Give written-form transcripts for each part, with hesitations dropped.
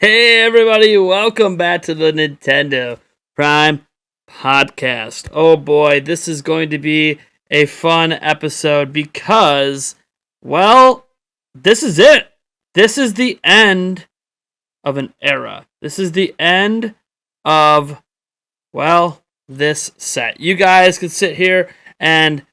Hey everybody, welcome back to the Nintendo Prime Podcast. Oh boy, this is going to be a fun episode because, well, this is it. This is the end of an era. This is the end of, well, this set. You guys can sit here and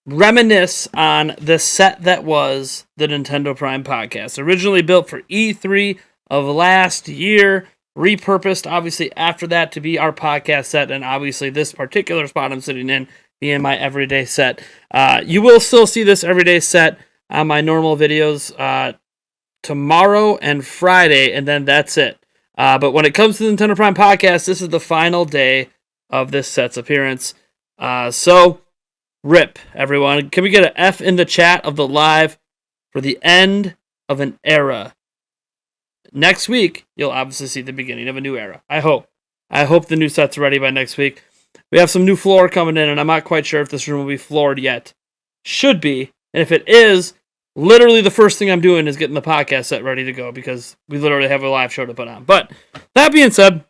reminisce on the set that was the Nintendo Prime Podcast. Originally built for E3 of last year, repurposed obviously after that to be our podcast set, and obviously this particular spot I'm sitting in being my everyday set. You will still see this everyday set on my normal videos tomorrow and Friday, and then that's it. But when it comes to the Nintendo Prime Podcast, this is the final day of this set's appearance. So, rip, everyone. Can we get an F in the chat of the live for the end of an era? Next week, you'll obviously see the beginning of a new era. I hope. I hope the new set's ready by next week. We have some new floor coming in, and I'm not quite sure if this room will be floored yet. Should be. And if it is, literally the first thing I'm doing is getting the podcast set ready to go because we literally have a live show to put on. But that being said,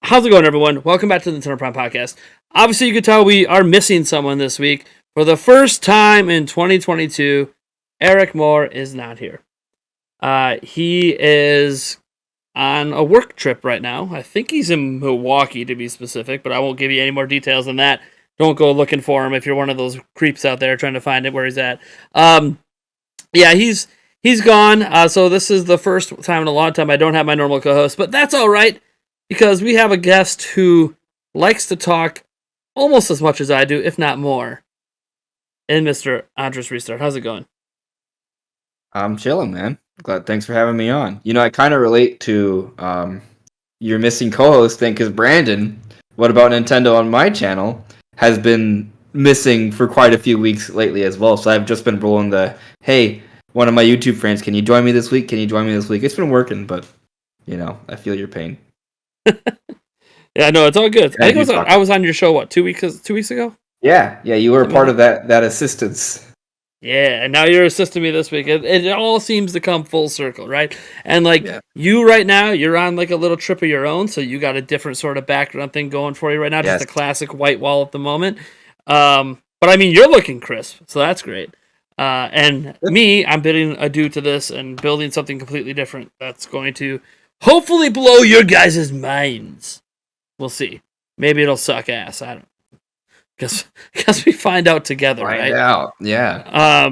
how's it going, everyone? Welcome back to the Nintendo Prime Podcast. Obviously, you can tell we are missing someone this week. For the first time in 2022, Eric Moore is not here. He is on a work trip right now. I think he's in Milwaukee, to be specific, but I won't give you any more details than that. Don't go looking for him if you're one of those creeps out there trying to find it where he's at. Yeah, he's gone. So this is the first time in a long time I don't have my normal co-host, but that's all right because we have a guest who likes to talk almost as much as I do, if not more. And Mr. Andres Restart, how's it going? I'm chilling, man. Glad. Thanks for having me on. You know, I kind of relate to your missing co-host thing because Brandon, what about Nintendo on my channel, has been missing for quite a few weeks lately as well. So I've just been rolling the, hey, one of my YouTube friends, can you join me this week? Can you join me this week? It's been working, but, you know, I feel your pain. Yeah, no, it's all good. I think I was on your show, what, 2 weeks ago? Yeah, you were part of that assistance. Yeah, and now you're assisting me this week. It all seems to come full circle, right? And you right now, you're on like a little trip of your own, so you got a different sort of background thing going for you right now. Yes. Just a classic white wall at the moment. But I mean, you're looking crisp, so that's great. And me, I'm bidding adieu to this and building something completely different that's going to hopefully blow your guys' minds. We'll see. Maybe it'll suck ass. I don't know. Guess we find out together, right? Find out, yeah.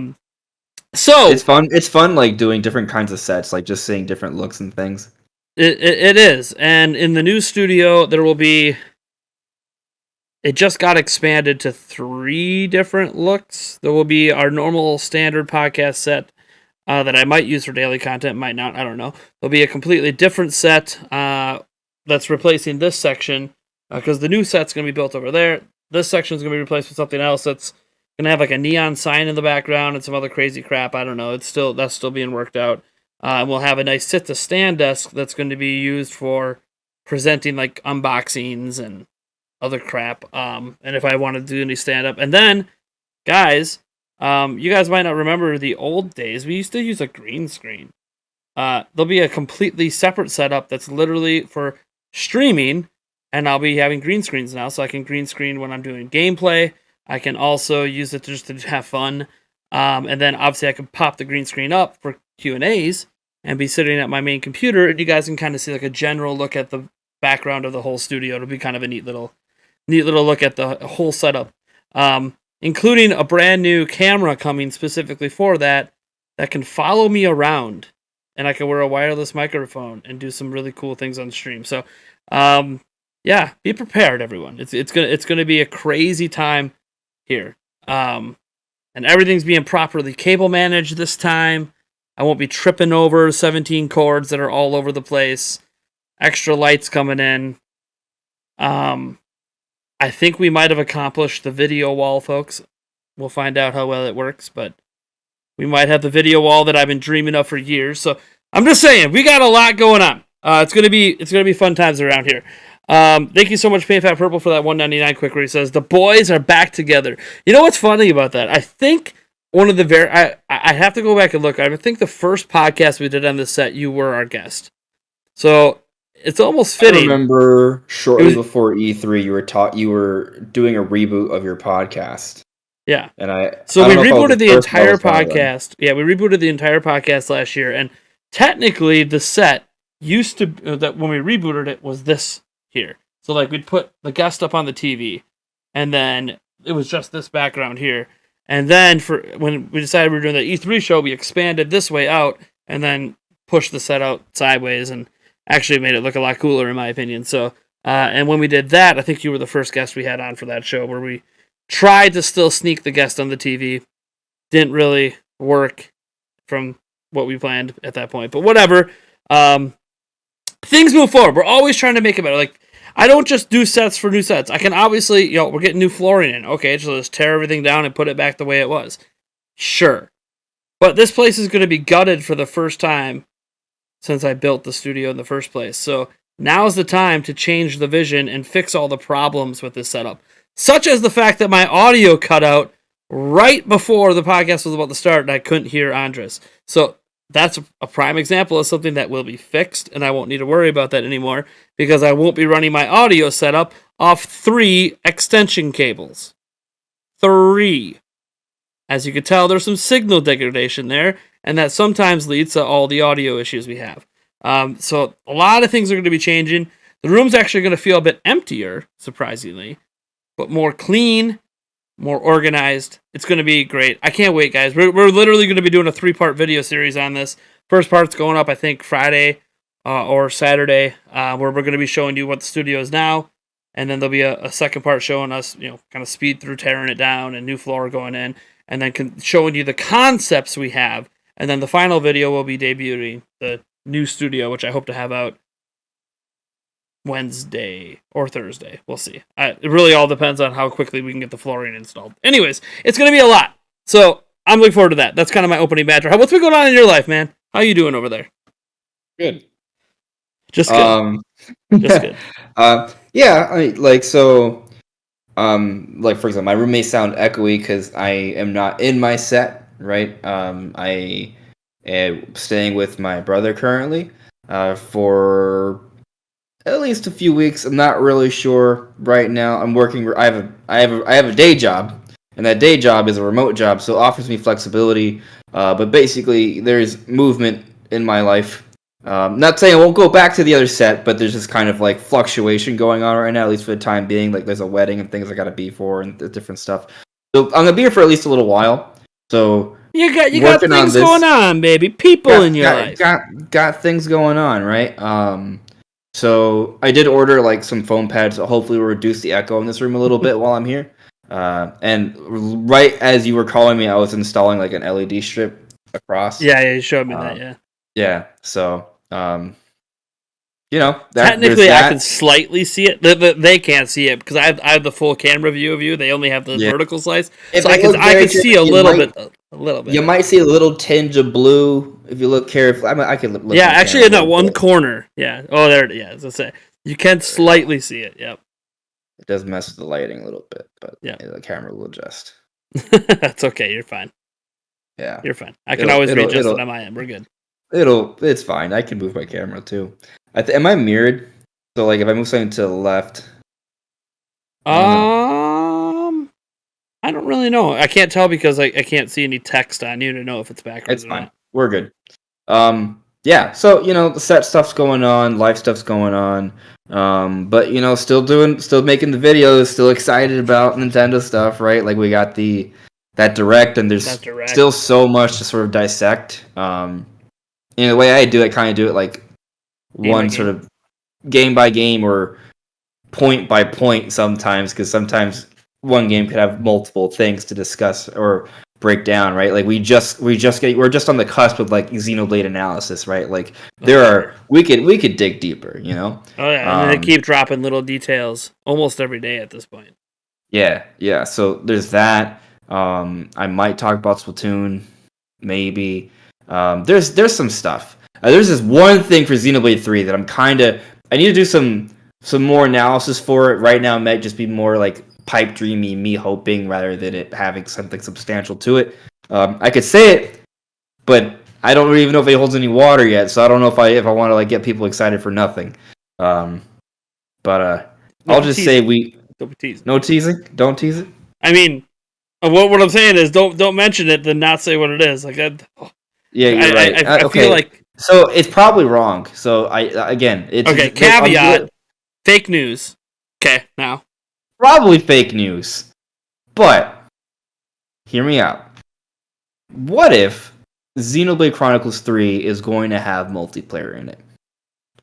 So it's fun. It's fun, like doing different kinds of sets, like just seeing different looks and things. It is, and in the new studio, there will be. It just got expanded to 3 different looks. There will be our normal standard podcast set that I might use for daily content, might not. I don't know. There'll be a completely different set that's replacing this section because the new set's going to be built over there. This section is going to be replaced with something else that's going to have like a neon sign in the background and some other crazy crap. I don't know. That's still being worked out. And we'll have a nice sit-to-stand desk that's going to be used for presenting like unboxings and other crap. And if I want to do any stand-up. And then, guys, you guys might not remember the old days. We used to use a green screen. There'll be a completely separate setup that's literally for streaming. And I'll be having green screens now, so I can green screen when I'm doing gameplay. I can also use it just to have fun. And then, obviously, I can pop the green screen up for Q&As and be sitting at my main computer, and you guys can kind of see like a general look at the background of the whole studio. It'll be kind of a neat little look at the whole setup, including a brand new camera coming specifically for that can follow me around, and I can wear a wireless microphone and do some really cool things on stream. So, yeah, be prepared, everyone. It's gonna be a crazy time here, and everything's being properly cable managed this time. I won't be tripping over 17 cords that are all over the place. Extra lights coming in. I think we might have accomplished the video wall, folks. We'll find out how well it works, but we might have the video wall that I've been dreaming of for years. So I'm just saying, we got a lot going on. It's gonna be fun times around here. Thank you so much, PayFat Purple, for that $1.99 quick where he says, the boys are back together. You know what's funny about that? I think one of the I have to go back and look. I think the first podcast we did on this set, you were our guest. So it's almost I fitting. remember It shortly was, before E3, you were doing a reboot of your podcast, yeah. and I So I we don't know if I was rebooted the the first, but I entire was one of them. podcast. Yeah, we rebooted the entire podcast last year, and technically the set used to that when we rebooted it was this here. So like we'd put the guest up on the TV, and then it was just this background here. And then for when we decided we were doing the E3 show, we expanded this way out, and then pushed the set out sideways, and actually made it look a lot cooler in my opinion. So and when we did that, I think you were the first guest we had on for that show, where we tried to still sneak the guest on the TV. Didn't really work from what we planned at that point, but whatever. Um, Things move forward. We're always trying to make it better. Like, I don't just do sets for new sets. I can obviously, we're getting new flooring in. Okay, so let's tear everything down and put it back the way it was. Sure. But this place is going to be gutted for the first time since I built the studio in the first place. So now's the time to change the vision and fix all the problems with this setup, such as the fact that my audio cut out right before the podcast was about to start and I couldn't hear Andres. So that's a prime example of something that will be fixed, and I won't need to worry about that anymore because I won't be running my audio setup off 3 extension cables. 3. As you can tell, there's some signal degradation there, and that sometimes leads to all the audio issues we have. So a lot of things are going to be changing. The room's actually going to feel a bit emptier, surprisingly, but more clean, more organized. It's going to be great. I can't wait, guys. We're literally going to be doing a 3-part video series on this. First part's going up, I think, Friday or Saturday, where we're going to be showing you what the studio is now. And then there'll be a second part showing us, kind of speed through tearing it down and new floor going in. And then showing you the concepts we have. And then the final video will be debuting the new studio, which I hope to have out Wednesday or Thursday. We'll see. It really all depends on how quickly we can get the flooring installed. Anyways, it's going to be a lot. So I'm looking forward to that. That's kind of my opening banter. What's been going on in your life, man? How you doing over there? Good. Just good. Just good. Yeah, like so. Like for example, my room may sound echoey because I am not in my set, right? I am staying with my brother currently, for at least a few weeks. I'm not really sure right now. I'm working. I have a day job, and that day job is a remote job, so it offers me flexibility. But basically, there's movement in my life. Not saying I won't go back to the other set, but there's just kind of like fluctuation going on right now, at least for the time being. Like there's a wedding and things I gotta be for and different stuff. So I'm gonna be here for at least a little while. So You got working on things this, going on, baby. People in your life. got things going on, right? So I did order like some foam pads. So hopefully will reduce the echo in this room a little bit while I'm here. And right as you were calling me, I was installing like an LED strip across. Yeah, you showed me that, yeah. Yeah, so that there's Technically, I that. can slightly see it. They can't see it because I have the full camera view of you. They only have the vertical slice, If so it looks I very can see a you little might- bit. A little bit. You might see a little tinge of blue if you look carefully. I can look. Yeah, at the actually, in camera a that little one bit. corner. Yeah. Oh, there it is. Yeah, as I say, you can slightly see it. Yep. It does mess with the lighting a little bit, but Yeah. the camera will adjust. That's okay. You're fine. Yeah, You're fine. I can always it'll readjust it'll it on my end. We're good. it's fine. I can move my camera too. Am I mirrored? So like if I move something to the left. I don't really know. I can't tell because I can't see any text on you to know if it's backwards It's or fine. not. We're good. Yeah. So the set stuff's going on, life stuff's going on. But still making the videos, still excited about Nintendo stuff, right? Like we got that direct, and there's still so much to sort of dissect. The way I do it, kind of do it like one sort of game by game or point by point sometimes, because sometimes one game could have multiple things to discuss or break down, right? Like we're just on the cusp of like Xenoblade analysis, right? Like we could dig deeper, Oh yeah, and they keep dropping little details almost every day at this point. Yeah. So there's that. I might talk about Splatoon, maybe. There's some stuff. There's this one thing for Xenoblade 3 that I need to do some more analysis for it. Right now it might just be more like pipe dreamy, me hoping, rather than it having something substantial to it. I could say it, but I don't even know if it holds any water yet, so I don't know if I want to like get people excited for nothing. But I'll just say don't be teasing. No teasing. Don't tease it. I mean, what I'm saying is don't mention it, then not say what it is. Like Yeah, you're right. I Okay. feel like So it's probably wrong. So it's okay. Caveat: fake news. Okay, now probably fake news. But hear me out. What if Xenoblade Chronicles 3 is going to have multiplayer in it,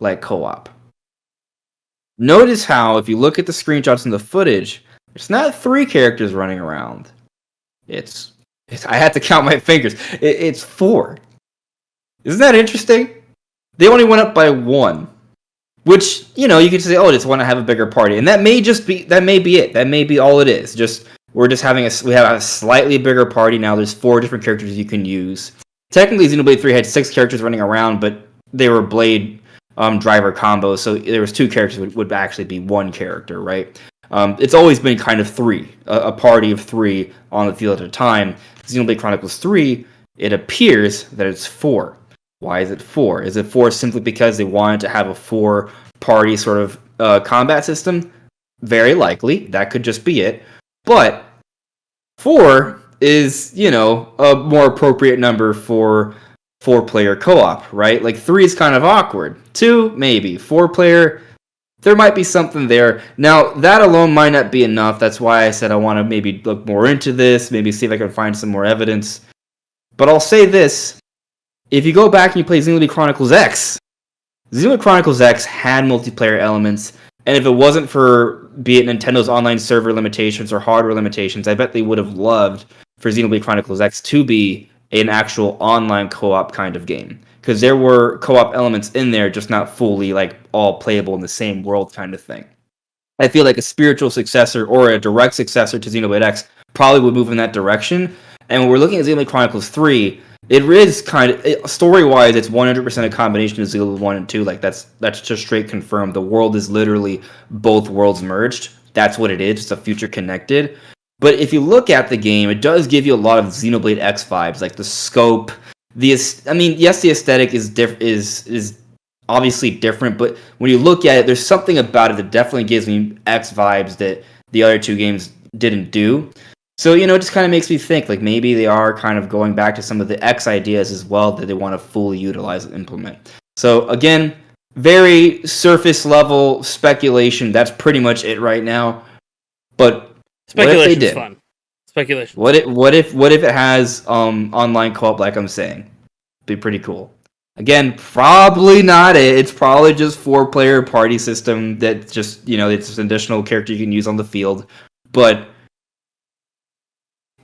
like co-op? Notice how if you look at the screenshots and the footage, it's not 3 characters running around. It's I had to count my fingers. It's 4. Isn't that interesting? They only went up by 1. Which, you could say, oh, just want to have a bigger party. And that may be it. That may be all it is. We have a slightly bigger party now. There's 4 different characters you can use. Technically, Xenoblade 3 had 6 characters running around, but they were blade driver combos, so there was 2 characters would actually be 1 character, right? It's always been kind of 3, a party of 3 on the field at a time. Xenoblade Chronicles 3, it appears that it's 4. Why is it 4? Is it 4 simply because they wanted to have a 4-party sort of combat system? Very likely. That could just be it. But 4 is, a more appropriate number for 4-player co-op, right? Like 3 is kind of awkward. 2, maybe. 4-player, there might be something there. Now, that alone might not be enough. That's why I said I want to maybe look more into this, maybe see if I can find some more evidence. But I'll say this. If you go back and you play Xenoblade Chronicles X, Xenoblade Chronicles X had multiplayer elements, and if it wasn't for, be it Nintendo's online server limitations or hardware limitations, I bet they would have loved for Xenoblade Chronicles X to be an actual online co-op kind of game. Because there were co-op elements in there, just not fully like all playable in the same world kind of thing. I feel like a spiritual successor or a direct successor to Xenoblade X probably would move in that direction. And when we're looking at Xenoblade Chronicles 3, it is kind of, story-wise, it's 100% a combination of Xenoblade 1 and 2. Like, that's just straight confirmed. The world is literally both worlds merged. That's what it is. It's a future connected. But if you look at the game, it does give you a lot of Xenoblade X vibes, like the scope. Yes, the aesthetic is obviously different, but when you look at it, there's something about it that definitely gives me X vibes that the other 2 games didn't do. So, it just kind of makes me think, like, maybe they are kind of going back to some of the X ideas as well that they want to fully utilize and implement. So, again, very surface level speculation. That's pretty much it right now. But speculation is fun. Speculation. What if it has online co-op like I'm saying? Be pretty cool. Again, probably not it. It's probably just 4-player party system that just, it's an additional character you can use on the field. But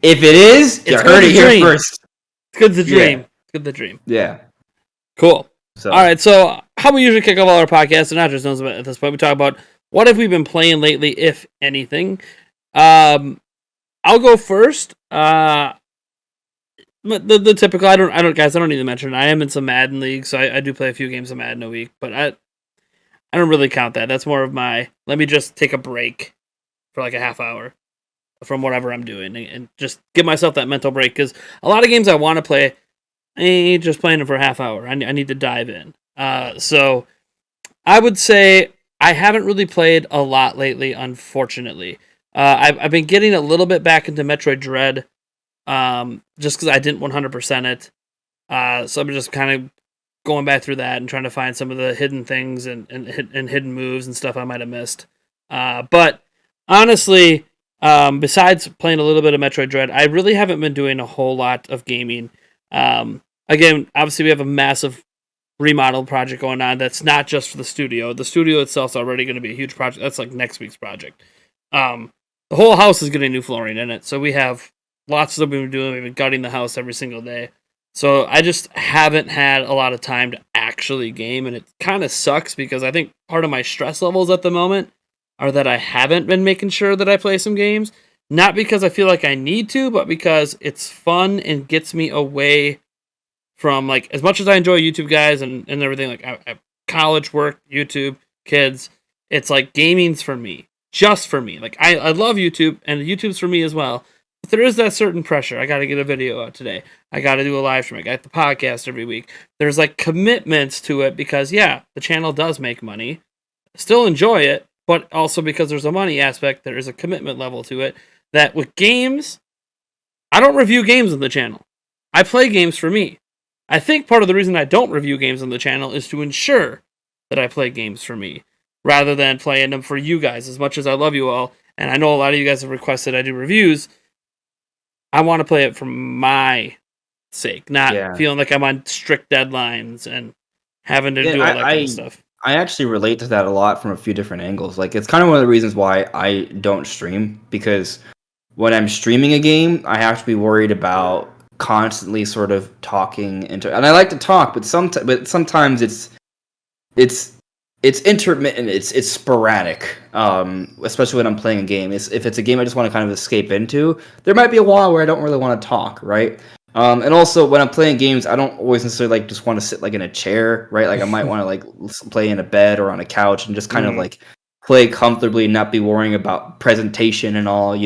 if it is, you heard it here first. It's good to dream. Yeah. It's good to dream. Yeah. Cool. So. All right, so how we usually kick off all our podcasts, and not just knows about at this point, we talk about what have we been playing lately, if anything. I'll go first. The typical. I don't need to mention it. I am in some Madden leagues, so I do play a few games of Madden a week, but I don't really count that. That's more of my let me just take a break for like a half hour from whatever I'm doing and just give myself that mental break, because a lot of games I want to play, I ain't just playing them for a half hour. I need to dive in. So I would say I haven't really played a lot lately, unfortunately. I've been getting a little bit back into Metroid Dread, just because I didn't 100% it. So I'm just kind of going back through that and trying to find some of the hidden things and hidden moves and stuff I might have missed. But honestly, besides playing a little bit of Metroid Dread, I really haven't been doing a whole lot of gaming. Again, obviously we have a massive remodel project going on that's not just for the studio. The studio itself is already going to be a huge project. That's like next week's project. The whole house is getting new flooring in it, so we have lots of stuff we've been doing. We've been gutting the house every single day. So I just haven't had a lot of time to actually game, and it kind of sucks because I think part of my stress levels at the moment are that I haven't been making sure that I play some games. Not because I feel like I need to, but because it's fun and gets me away from, like, as much as I enjoy YouTube guys and everything, like I college, work, YouTube, kids, it's like gaming's for me. Just for me. Like, I love YouTube, and YouTube's for me as well, there is that certain pressure. I got to get a video out today. I got to do a live stream. I got the podcast every week. There's like commitments to it because, yeah, the channel does make money. Still enjoy it, but also because there's a money aspect, there is a commitment level to it. That with games, I don't review games on the channel. I play games for me. I think part of the reason I don't review games on the channel is to ensure that I play games for me, rather than playing them for you guys. As much as I love you all, and I know a lot of you guys have requested I do reviews, I want to play it for my sake, not feeling like I'm on strict deadlines and having to do all that kind of stuff. I actually relate to that a lot from a few different angles. Like, it's kind of one of the reasons why I don't stream, because when I'm streaming a game, I have to be worried about constantly sort of talking into, and I like to talk, but sometimes it's intermittent, it's sporadic, especially when I'm playing a game. If it's a game I just want to kind of escape into, there might be a while where I don't really want to talk, right? And also when I'm playing games, I don't always necessarily like just want to sit like in a chair, right? Like I might want to like play in a bed or on a couch and just kind of like play comfortably, not be worrying about presentation and all,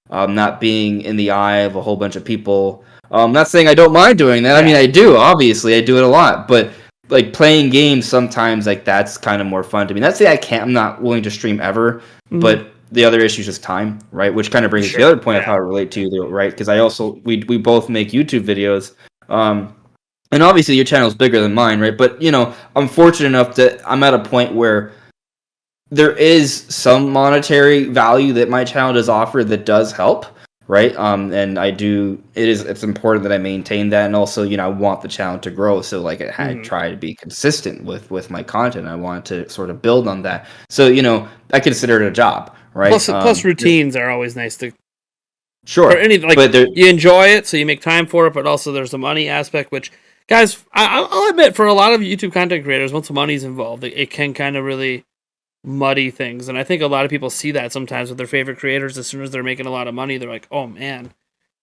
not being in the eye of a whole bunch of people. Not saying I don't mind doing that. I mean, I do. Obviously, I do it a lot, but like playing games sometimes, like that's kind of more fun to me. Not to say I'm not willing to stream ever, but the other issue is just time, right? Which kind of brings the other point of how I relate to you, right? Because we both make YouTube videos, and obviously your channel is bigger than mine, right? But I'm fortunate enough that I'm at a point where there is some monetary value that my channel does offer that does help, right? And it's important that I maintain that, and also I want the channel to grow, so like I try to be consistent with my content. I want to sort of build on that, so I consider it a job, right? Plus routines are always nice to sure, or anything like, but you enjoy it, so you make time for it, but also there's the money aspect, which, guys, I'll admit, for a lot of YouTube content creators, once money's involved, it can kind of really muddy things. And I think a lot of people see that sometimes with their favorite creators. As soon as they're making a lot of money, they're like, oh man,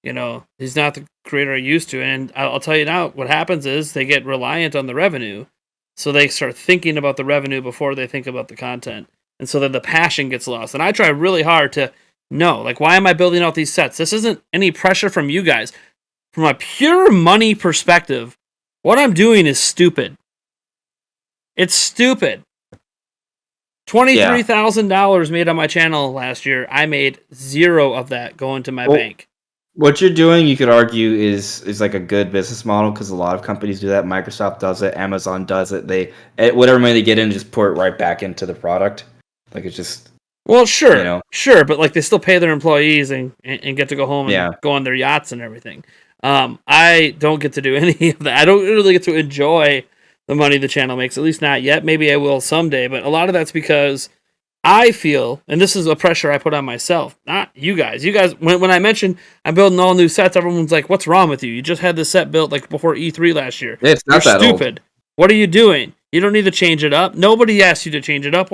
he's not the creator I used to. And I'll tell you now, what happens is they get reliant on the revenue, so they start thinking about the revenue before they think about the content, and so then the passion gets lost. And I try really hard to know, like, why am I building out these sets? This isn't any pressure from you guys. From a pure money perspective, what I'm doing is stupid. It's stupid. $23,000 made on my channel last year. I made zero of that going to my bank. What you're doing, you could argue, is like a good business model, because a lot of companies do that. Microsoft does it. Amazon does it. They whatever money they get in, just pour it right back into the product. Like, it's just sure, but like they still pay their employees and get to go home and go on their yachts and everything. I don't get to do any of that. I don't really get to enjoy the money the channel makes, at least not yet. Maybe I will someday, but a lot of that's because I feel, and this is a pressure I put on myself, not you guys. You guys, when I mentioned I'm building all new sets, everyone's like, what's wrong with you? You just had this set built like before E3 last year. It's not You're that stupid. Old. What are you doing? You don't need to change it up. Nobody asked you to change it up.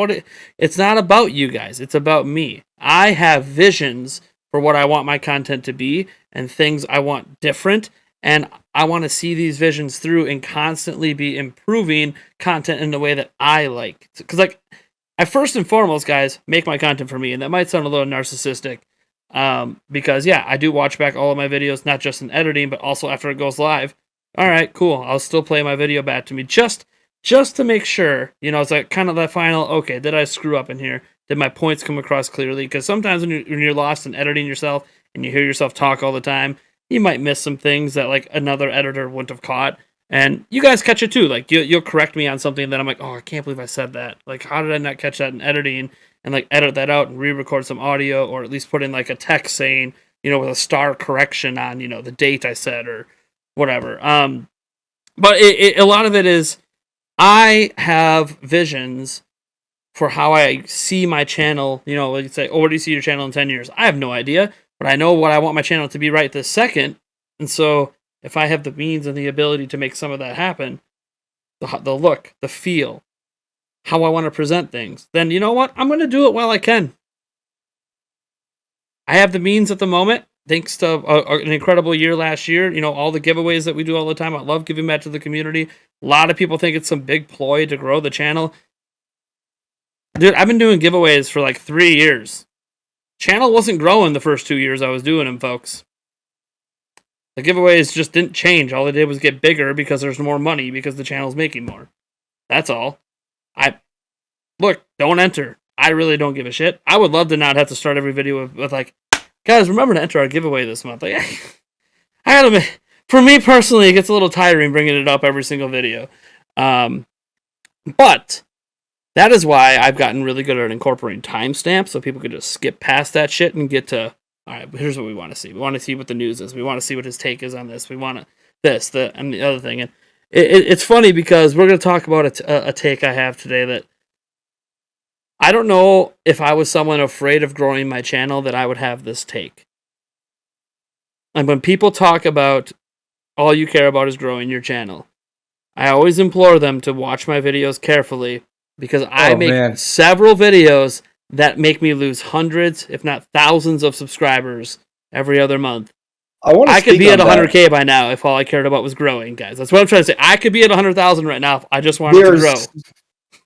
It's not about you guys. It's about me. I have visions for what I want my content to be and things I want different. And I want to see these visions through and constantly be improving content in the way that I like. Because, like, I first and foremost, guys, make my content for me. And that might sound a little narcissistic. Because, yeah, I do watch back all of my videos, not just in editing, but also after it goes live. All right, cool. I'll still play my video back to me just to make sure, it's like kind of that final, okay, did I screw up in here? Did my points come across clearly? Because sometimes when you're lost in editing yourself and you hear yourself talk all the time, you might miss some things that like another editor wouldn't have caught. And you guys catch it too. Like you'll correct me on something that I'm like, oh, I can't believe I said that. Like, how did I not catch that in editing? And like edit that out and re-record some audio, or at least put in like a text saying, with a star correction on, the date I said or whatever. But a lot of it is I have visions for how I see my channel. Like you say, oh, where do you see your channel in 10 years? I have no idea. But I know what I want my channel to be right this second. And so if I have the means and the ability to make some of that happen, the look, the feel, how I want to present things, then you know what? I'm going to do it while I can. I have the means at the moment, thanks to an incredible year last year. All the giveaways that we do all the time. I love giving back to the community. A lot of people think it's some big ploy to grow the channel. Dude, I've been doing giveaways for like 3 years. Channel wasn't growing the first 2 years I was doing them, folks. The giveaways just didn't change. All they did was get bigger because there's more money because the channel's making more. That's all. Look, don't enter. I really don't give a shit. I would love to not have to start every video with like, guys, remember to enter our giveaway this month. Like, I gotta admit, for me personally, it gets a little tiring bringing it up every single video. But that is why I've gotten really good at incorporating timestamps so people can just skip past that shit and get to, all right, here's what we want to see. We want to see what the news is. We want to see what his take is on this. We want and the other thing. And it's funny because we're going to talk about a take I have today that I don't know if I was someone afraid of growing my channel that I would have this take. And when people talk about all you care about is growing your channel, I always implore them to watch my videos carefully because I make several videos that make me lose hundreds, if not thousands of subscribers every other month. I could be at 100K by now if all I cared about was growing, guys. That's what I'm trying to say. I could be at 100,000 right now if I just wanted to grow.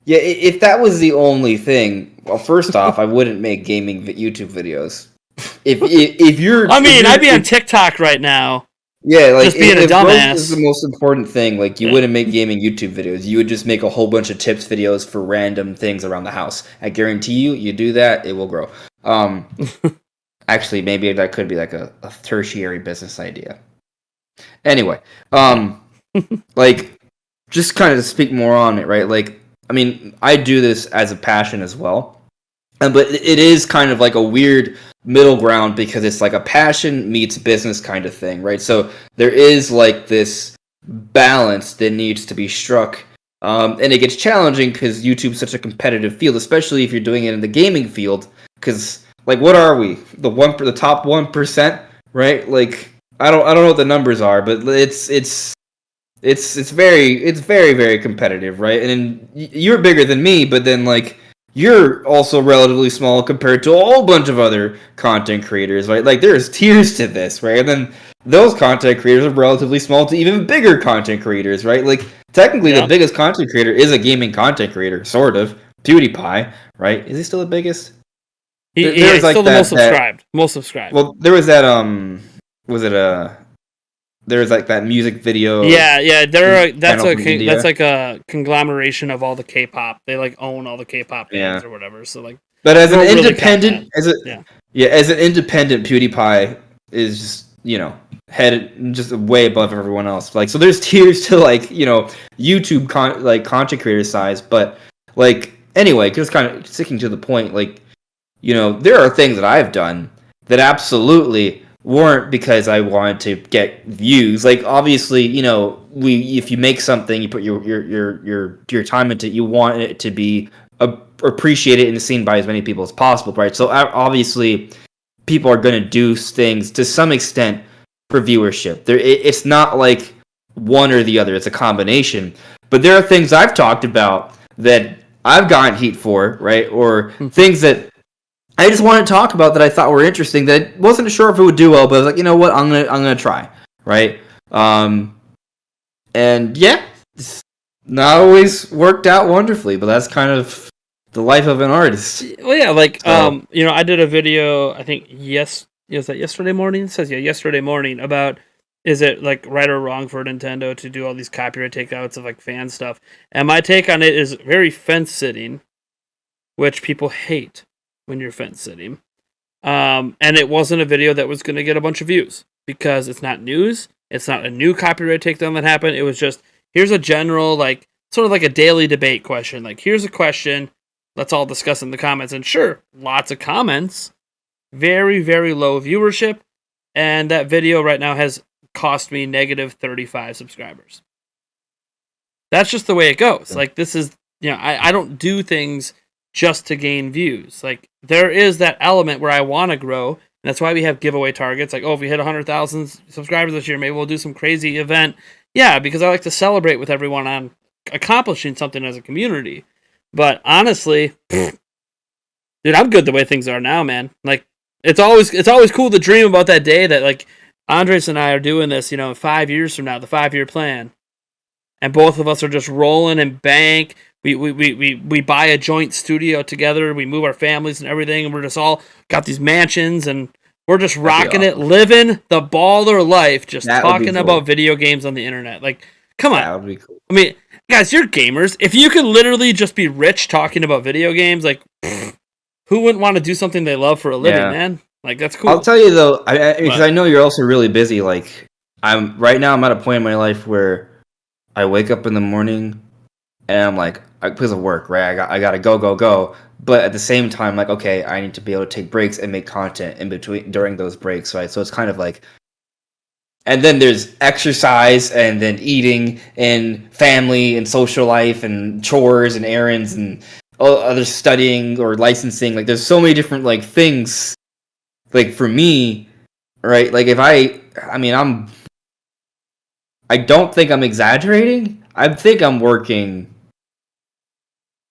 Yeah, if that was the only thing, well, first off, I wouldn't make gaming YouTube videos. If you're, I'd be on TikTok right now. Yeah, like just being a dumbass is the most important thing. Like you wouldn't make gaming YouTube videos. You would just make a whole bunch of tips videos for random things around the house. I guarantee you do that, it will grow. Actually, maybe that could be like a tertiary business idea. Anyway, like just kind of to speak more on it, right? Like, I do this as a passion as well, but it is kind of like a weird middle ground because it's like a passion meets business kind of thing, right? So there is like this balance that needs to be struck, and it gets challenging because YouTube's such a competitive field, especially if you're doing it in the gaming field. Because like, what are we? The top 1%, right? Like, I don't know what the numbers are, but it's very very competitive, right? And then you're bigger than me, but then like, you're also relatively small compared to a whole bunch of other content creators, right? Like, there's tiers to this, right? And then those content creators are relatively small to even bigger content creators, right? Like, technically, the biggest content creator is a gaming content creator, sort of. PewDiePie, right? Is he still the biggest? He's like still the most subscribed. Well, there was that, there was like that music video. Yeah. That's like a conglomeration of all the K-pop. They like own all the K-pop bands or whatever. So like, but as an independent, as an independent, PewDiePie is just, headed just way above everyone else. Like, so there's tiers to like, YouTube content creator size, but like, anyway, just kind of sticking to the point, like, there are things that I've done that absolutely weren't because I wanted to get views. Like, obviously, if you make something, you put your time into it, you want it to be appreciated and seen by as many people as possible, right? So obviously, people are going to do things to some extent for viewership. It's not like one or the other; it's a combination. But there are things I've talked about that I've gotten heat for, right? Or things that I just want to talk about that I thought were interesting that I wasn't sure if it would do well, but I was like, you know what, I'm gonna try, right? And yeah, it's not always worked out wonderfully, but that's kind of the life of an artist. Well, yeah, like I did a video, I think was that yesterday morning? It says yesterday morning, about is it like right or wrong for Nintendo to do all these copyright takeouts of like fan stuff? And my take on it is very fence sitting, which people hate when you're fence sitting. And it wasn't a video that was going to get a bunch of views because it's not news. It's not a new copyright takedown that happened. It was just, here's a general, like, sort of like a daily debate question. Like, here's a question. Let's all discuss in the comments. And sure, lots of comments. Very, very low viewership. And that video right now has cost me negative 35 subscribers. That's just the way it goes. Like, this is, I don't do things just to gain views. Like, there is that element where I want to grow, and that's why we have giveaway targets. Like, if we hit 100,000 subscribers this year, maybe we'll do some crazy event. Yeah, because I like to celebrate with everyone on accomplishing something as a community. But honestly, dude, I'm good the way things are now, man. Like, it's always cool to dream about that day that, like, Andres and I are doing this, 5 years from now, the 5-year plan. And both of us are just rolling in bank. We buy a joint studio together. We move our families and everything, and we're just all got these mansions, and we're just rocking it, awesome. living the baller life, just That would be talking cool. about video games on the internet. Like, come on. That would be cool. I mean, guys, you're gamers. If you could literally just be rich talking about video games, like, who wouldn't want to do something they love for a living, Yeah. man? Like, that's cool. I'll tell you though, because But I know you're also really busy. Like, I'm right now. I'm at a point in my life where I wake up in the morning and I'm like, because of work, right? I gotta go. But at the same time, like, okay, I need to be able to take breaks and make content in between during those breaks, right? So it's kind of like, and then there's exercise, and then eating, and family, and social life, and chores, and errands, and other studying or licensing. Like, there's so many different like things. Like for me, right? Like if I mean, I don't think I'm exaggerating. I think I'm working,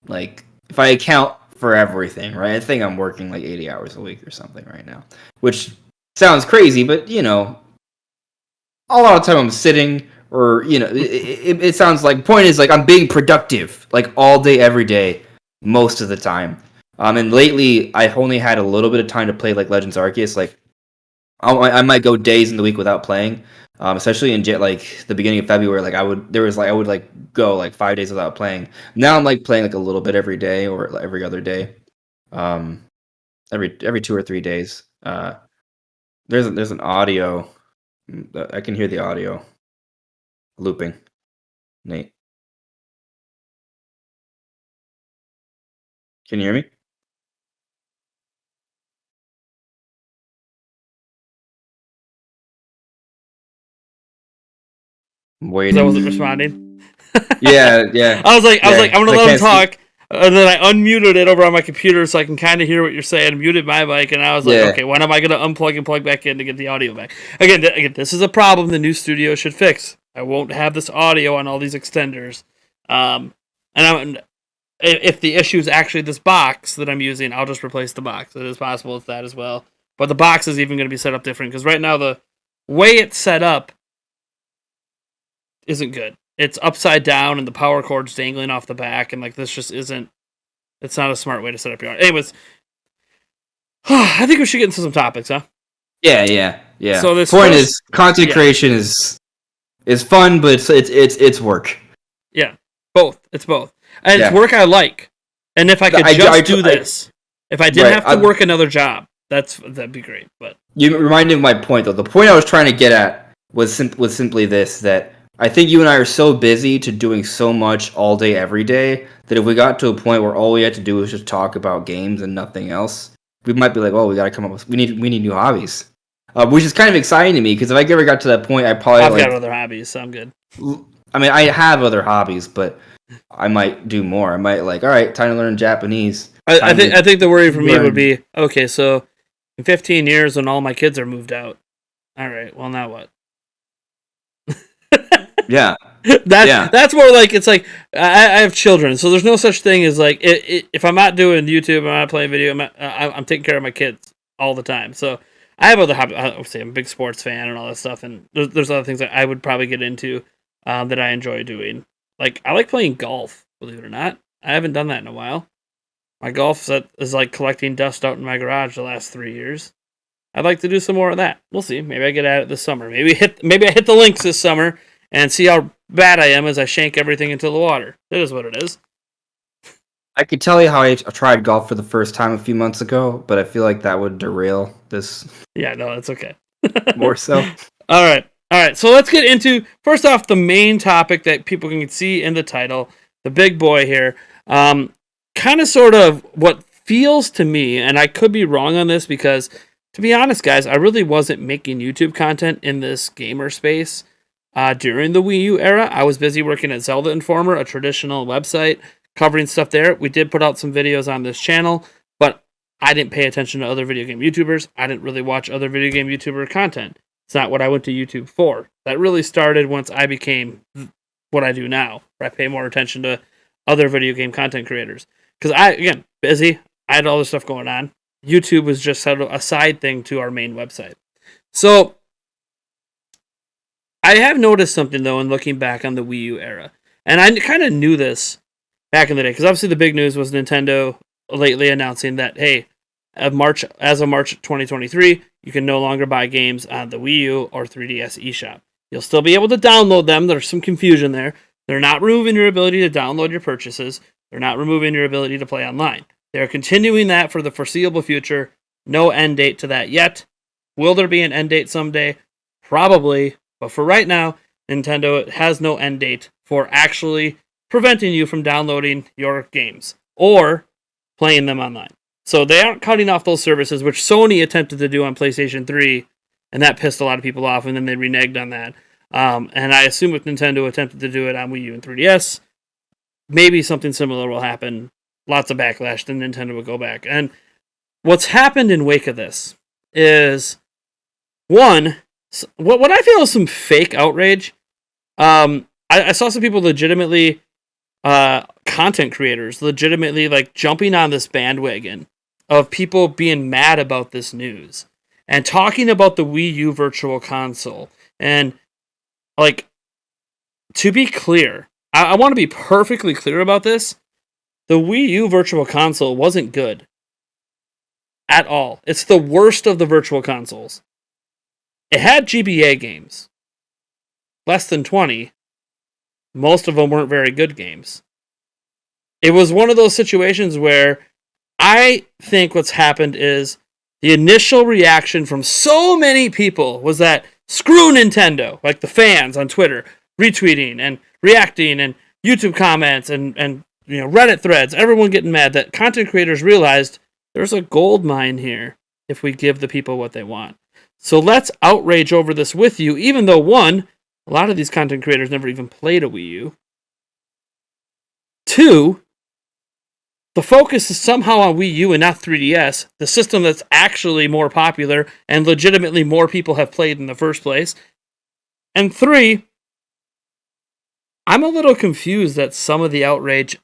like, if I account for everything, right? I think I'm working like 80 hours a week or something right now, which sounds crazy, but a lot of time I'm sitting, or it sounds like, point is like I'm being productive like all day, every day, most of the time. And lately I've only had a little bit of time to play like Legends Arceus. Like I might go days in the week without playing, especially in like the beginning of February. Like I would like go like 5 days without playing. Now I'm like playing like a little bit every day or like, every other day, um, every 2 or 3 days. There's an audio. I can hear the audio looping. Nate, can you hear me? I'm I wasn't waiting. responding. Yeah, yeah, I was like, yeah. I'm gonna 'Cause I let him can't see. talk, and then I unmuted it over on my computer so I can kind of hear what you're saying. Muted my mic, and I was like, Yeah, okay, when am I gonna unplug and plug back in to get the audio back? Again, this is a problem the new studio should fix. I won't have this audio on all these extenders, and if the issue is actually this box that I'm using, I'll just replace the box. It is possible it's that as well, but the box is even going to be set up different because right now the way it's set up isn't good. It's upside down and the power cord's dangling off the back, and like this just isn't. It's not a smart way to set up your. Anyways, I think we should get into some topics, huh? yeah. So this Point first, is, content yeah, creation is fun, but it's work. yeah, both. It's both, and it's Yeah, work I like. And if I could just do this, if I didn't right. have to work another job, that'd be great. But You reminded me of my point, though. The point I was trying to get at was simply this: that I think you and I are so busy to doing so much all day, every day, that if we got to a point where all we had to do was just talk about games and nothing else, we might be like, "Oh, we got to come up with we need new hobbies," which is kind of exciting to me because if I ever got to that point, I probably I've got like. other hobbies, so I'm good. I mean, I have other hobbies, but I might do more. I might like, all right, time to learn Japanese. Time I to think the worry for me would learn. be okay. So in 15 years, when all my kids are moved out, all right. Well, now what? Yeah, yeah, That's more like it's like I have children, so there's no such thing as like if I'm not doing YouTube, I'm not playing video, I'm taking care of my kids all the time. So I have other hobbies. Obviously, I'm a big sports fan and all that stuff, and there's other things that I would probably get into that I enjoy doing. Like I like playing golf, believe it or not. I haven't done that in a while. My golf set is like collecting dust out in my garage the last 3 years. I'd like to do some more of that. We'll see. Maybe I get at it this summer. Maybe I hit the links this summer and see how bad I am as I shank everything into the water. That is what it is. I could tell you how I tried golf for the first time a few months ago, but I feel like that would derail this Yeah, no, it's okay. more so. All right. All right. So let's get into first off the main topic that people can see in the title, the big boy here. Kind of sort of what feels to me, and I could be wrong on this because to be honest, guys, I really wasn't making YouTube content in this gamer space during the Wii U era. I was busy working at Zelda Informer, a traditional website, covering stuff there. We did put out some videos on this channel, but I didn't pay attention to other video game YouTubers. I didn't really watch other video game YouTuber content. It's not what I went to YouTube for. That really started once I became what I do now, where I pay more attention to other video game content creators. Because again, busy. I had all this stuff going on. YouTube was just sort of a side thing to our main website. So I have noticed something though in looking back on the Wii U era, and I kind of knew this back in the day. Because obviously the big news was Nintendo lately announcing that, hey, as of March 2023, you can no longer buy games on the Wii U or 3DS eShop. You'll still be able to download them. There's some confusion there. They're not removing your ability to download your purchases. They're not removing your ability to play online. They're continuing that for the foreseeable future. No end date to that yet. Will there be an end date someday? Probably. But for right now, Nintendo has no end date for actually preventing you from downloading your games or playing them online. So they aren't cutting off those services, which Sony attempted to do on PlayStation 3, and that pissed a lot of people off, and then they reneged on that. And I assume if Nintendo attempted to do it on Wii U and 3DS, maybe something similar will happen. Lots of backlash, then Nintendo will go back. And what's happened in wake of this is, one, what I feel is some fake outrage. I saw some people legitimately, content creators, legitimately like jumping on this bandwagon of people being mad about this news and talking about the Wii U Virtual Console. And like, to be clear, I want to be perfectly clear about this. The Wii U Virtual Console wasn't good at all. It's the worst of the Virtual Consoles. It had GBA games. Less than 20. Most of them weren't very good games. It was one of those situations where I think what's happened is the initial reaction from so many people was that screw Nintendo, like the fans on Twitter, retweeting and reacting and YouTube comments and Reddit threads, everyone getting mad, that content creators realized there's a gold mine here if we give the people what they want. So let's outrage over this with you, even though, one, a lot of these content creators never even played a Wii U. Two, the focus is somehow on Wii U and not 3DS, the system that's actually more popular and legitimately more people have played in the first place. And three, I'm a little confused at some of the outrage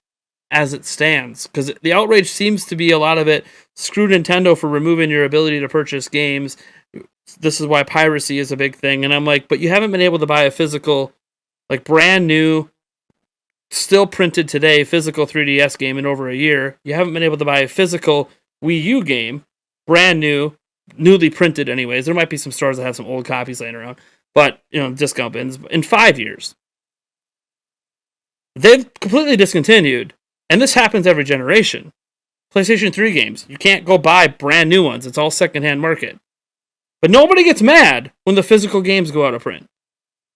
as it stands, because the outrage seems to be a lot of it, screw Nintendo for removing your ability to purchase games. This is why piracy is a big thing. And I'm like, but you haven't been able to buy a physical, like brand new, still printed today, physical 3DS game in over a year. You haven't been able to buy a physical Wii U game, brand new, newly printed anyways. There might be some stores that have some old copies laying around, but, discount bins, in 5 years. They've completely discontinued, and this happens every generation. PlayStation 3 games, you can't go buy brand new ones. It's all secondhand market. But nobody gets mad when the physical games go out of print.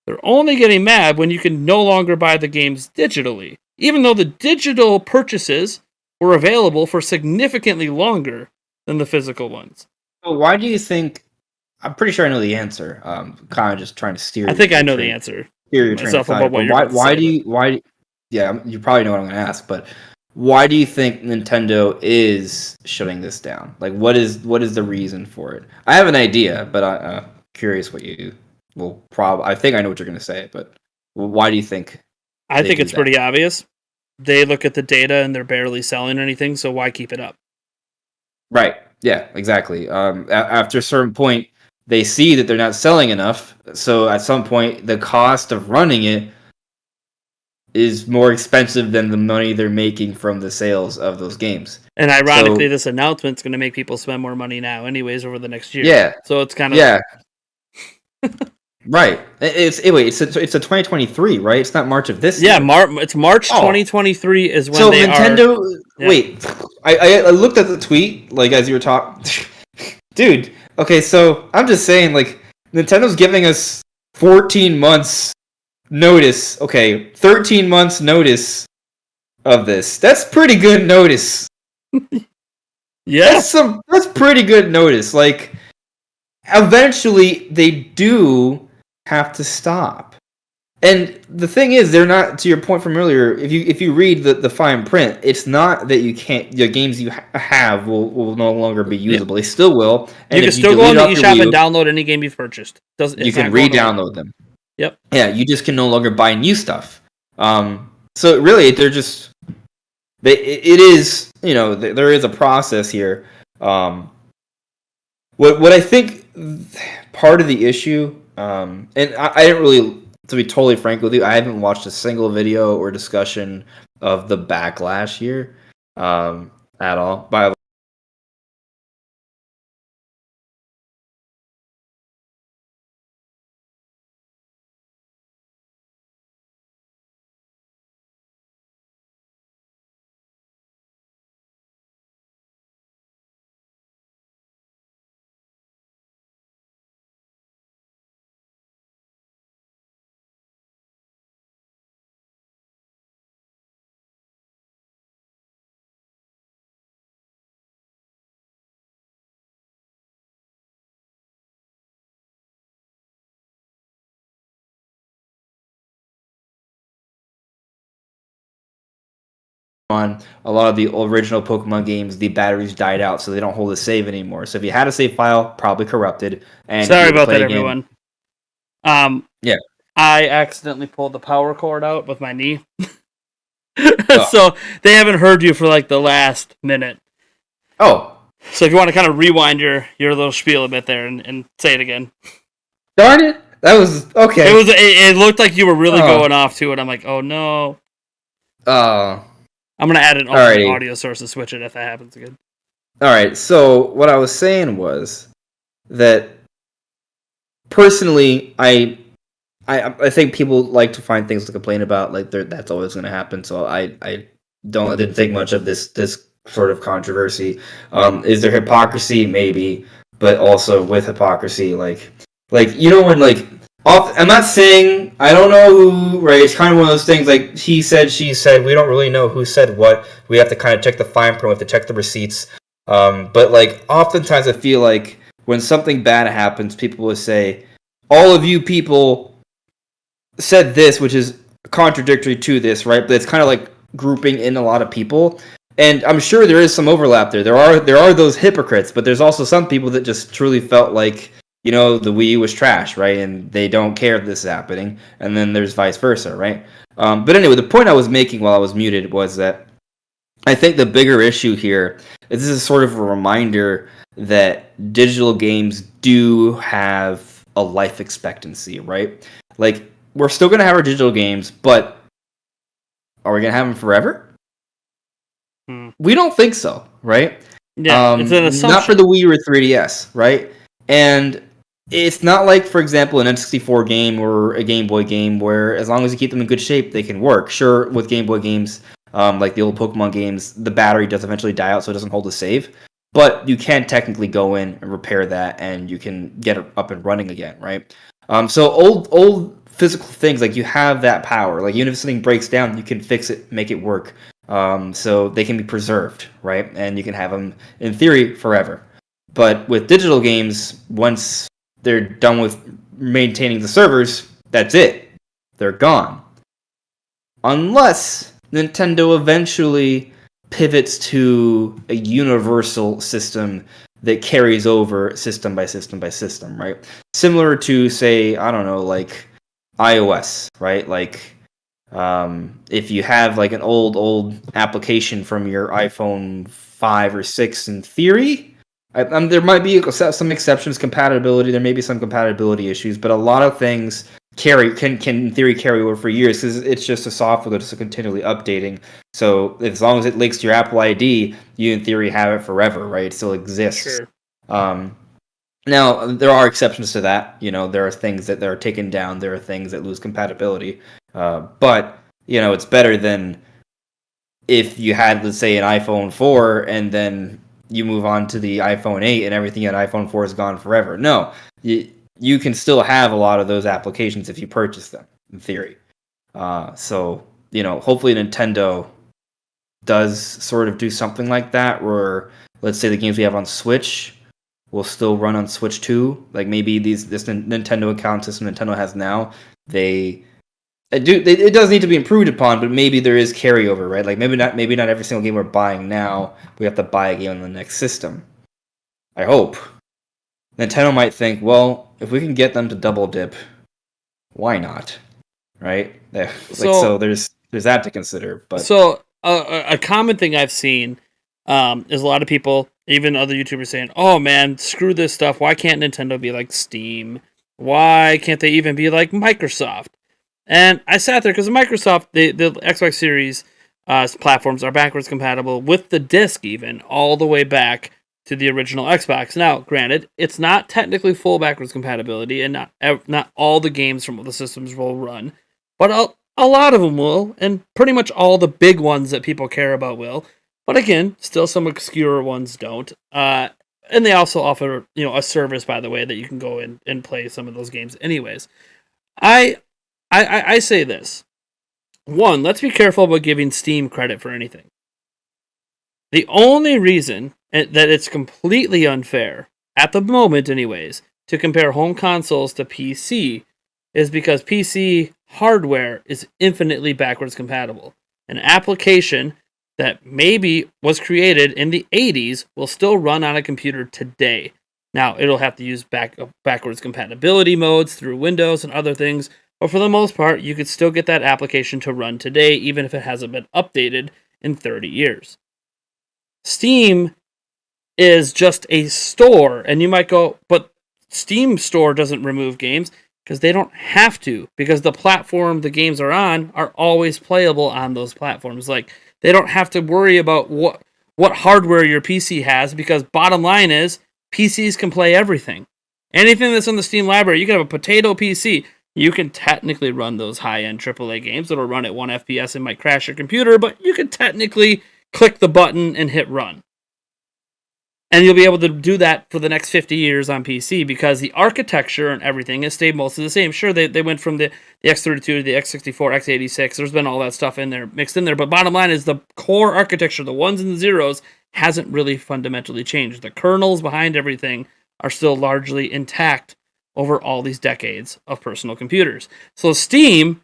They're only getting mad when you can no longer buy the games digitally, even though the digital purchases were available for significantly longer than the physical ones. Well, why do you think? I'm pretty sure I know the answer. Kind of just trying to steer. I think I know the answer. Steer your train of thought. Why? Yeah, you probably know what I'm going to ask, but why do you think Nintendo is shutting this down? Like, what is the reason for it? I have an idea, but I'm curious what you will probably. I think I know what you're going to say, but why do you think? I think it's pretty obvious. They look at the data and they're barely selling anything, so why keep it up? Right. Yeah, exactly. After a certain point, they see that they're not selling enough, so at some point, the cost of running it is more expensive than the money they're making from the sales of those games. And ironically, this announcement's going to make people spend more money now anyways over the next year. Yeah. So it's kind of... Yeah. Right. It's a 2023, right? It's not March of this year. Yeah, it's March 2023 is when they Nintendo, are... Yeah. Wait. I looked at the tweet, like, as you were talking. Dude, okay, so I'm just saying, like, Nintendo's giving us 14 months notice. Okay, 13 months notice of this. That's pretty good notice. Yeah. That's pretty good notice. Like, eventually they do have to stop. And the thing is, they're not, to your point from earlier, if you read the fine print, it's not that you can't, the games you have will no longer be usable. They still will. And you can still go on the eShop and download any game you've purchased. You can re-download them. Yep. Yeah, you just can no longer buy new stuff. So really, they're just, it is, there is a process here. What I think part of the issue, and I didn't really, to be totally frank with you, I haven't watched a single video or discussion of the backlash here at all. By on a lot of the original Pokemon games, the batteries died out, so they don't hold a save anymore. So if you had a save file, probably corrupted, and if you Sorry were to about play that, again, everyone. yeah. I accidentally pulled the power cord out with my knee. Oh. So they haven't heard you for like the last minute. Oh. So if you want to kind of rewind your little spiel a bit there and say it again. Darn it. That was okay. It looked like you were really going off to it. I'm like, oh no. I'm gonna add an alternate audio source to switch it if that happens again. Alright, so what I was saying was that personally I think people like to find things to complain about, like that's always gonna happen, so I didn't think much of this sort of controversy. Is there hypocrisy? Maybe, but also with hypocrisy, like you know when like I'm not saying I don't know who, right? It's kind of one of those things like he said, she said. We don't really know who said what. We have to kind of check the fine print. We have to check the receipts. But like oftentimes I feel like when something bad happens, people will say, "All of you people said this," which is contradictory to this, right? But it's kind of like grouping in a lot of people. And I'm sure there is some overlap there. There are those hypocrites, but there's also some people that just truly felt like, you know, the Wii U was trash, right? And they don't care if this is happening. And then there's vice versa, right? But anyway, the point I was making while I was muted was that I think the bigger issue here is this is sort of a reminder that digital games do have a life expectancy, right? Like, we're still going to have our digital games, but are we going to have them forever? We don't think so, right? Yeah, it's an assumption. Not for the Wii or 3DS, right? And it's not like, for example, an N64 game or a Game Boy game where as long as you keep them in good shape, they can work. Sure, with Game Boy games, like the old Pokemon games, the battery does eventually die out, so it doesn't hold a save. But you can technically go in and repair that, and you can get it up and running again, right? So old physical things, like you have that power. Like even if something breaks down, you can fix it, make it work. So they can be preserved, right? And you can have them, in theory, forever. But with digital games, once they're done with maintaining the servers, that's it. They're gone. Unless Nintendo eventually pivots to a universal system that carries over system by system by system, right? Similar to, say, I don't know, like iOS, right? Like, if you have like an old application from your iPhone 5 or 6, in theory, there might be some exceptions, compatibility. There may be some compatibility issues, but a lot of things can in theory carry over for years because it's just a software that's continually updating. So as long as it links to your Apple ID, you in theory have it forever, right? It still exists. Sure. Now there are exceptions to that. You know, there are things that are taken down. There are things that lose compatibility. But you know, it's better than if you had, let's say, an iPhone 4 and then you move on to the iPhone 8 and everything at iPhone 4 is gone forever. No, you can still have a lot of those applications if you purchase them, in theory. So, you know, hopefully Nintendo does sort of do something like that, where, let's say, the games we have on Switch will still run on Switch 2. Like maybe this Nintendo account system Nintendo has now, it does need to be improved upon, but maybe there is carryover, right? Like maybe not every single game we're buying now, we have to buy a game on the next system. I hope. Nintendo might think, well, if we can get them to double dip, why not? Right? So there's that to consider. But so a common thing I've seen is a lot of people, even other YouTubers, saying, "Oh man, screw this stuff. Why can't Nintendo be like Steam? Why can't they even be like Microsoft?" And I sat there because Microsoft, the Xbox Series, platforms are backwards compatible with the disc, even all the way back to the original Xbox. Now, granted, it's not technically full backwards compatibility, and not all the games from the systems will run, but a lot of them will, and pretty much all the big ones that people care about will. But again, still some obscure ones don't. And they also offer, a service, by the way, that you can go in and play some of those games. Anyways, I say this. One, let's be careful about giving Steam credit for anything. The only reason that it's completely unfair, at the moment anyways, to compare home consoles to PC is because PC hardware is infinitely backwards compatible. An application that maybe was created in the 80s will still run on a computer today. Now, it'll have to use backwards compatibility modes through Windows and other things, but for the most part, you could still get that application to run today, even if it hasn't been updated in 30 years. Steam is just a store, and you might go, but Steam Store doesn't remove games, because they don't have to, because the platform the games are on are always playable on those platforms. Like, they don't have to worry about what hardware your PC has, because bottom line is, PCs can play everything. Anything that's in the Steam library, you can have a potato PC. You can technically run those high-end AAA games that'll run at 1 FPS and might crash your computer, but you can technically click the button and hit run. And you'll be able to do that for the next 50 years on PC, because the architecture and everything has stayed mostly the same. Sure, they went from the X32 to the X64, X86. There's been all that stuff in there, mixed in there. But bottom line is the core architecture, the ones and the zeros, hasn't really fundamentally changed. The kernels behind everything are still largely intact over all these decades of personal computers. So Steam,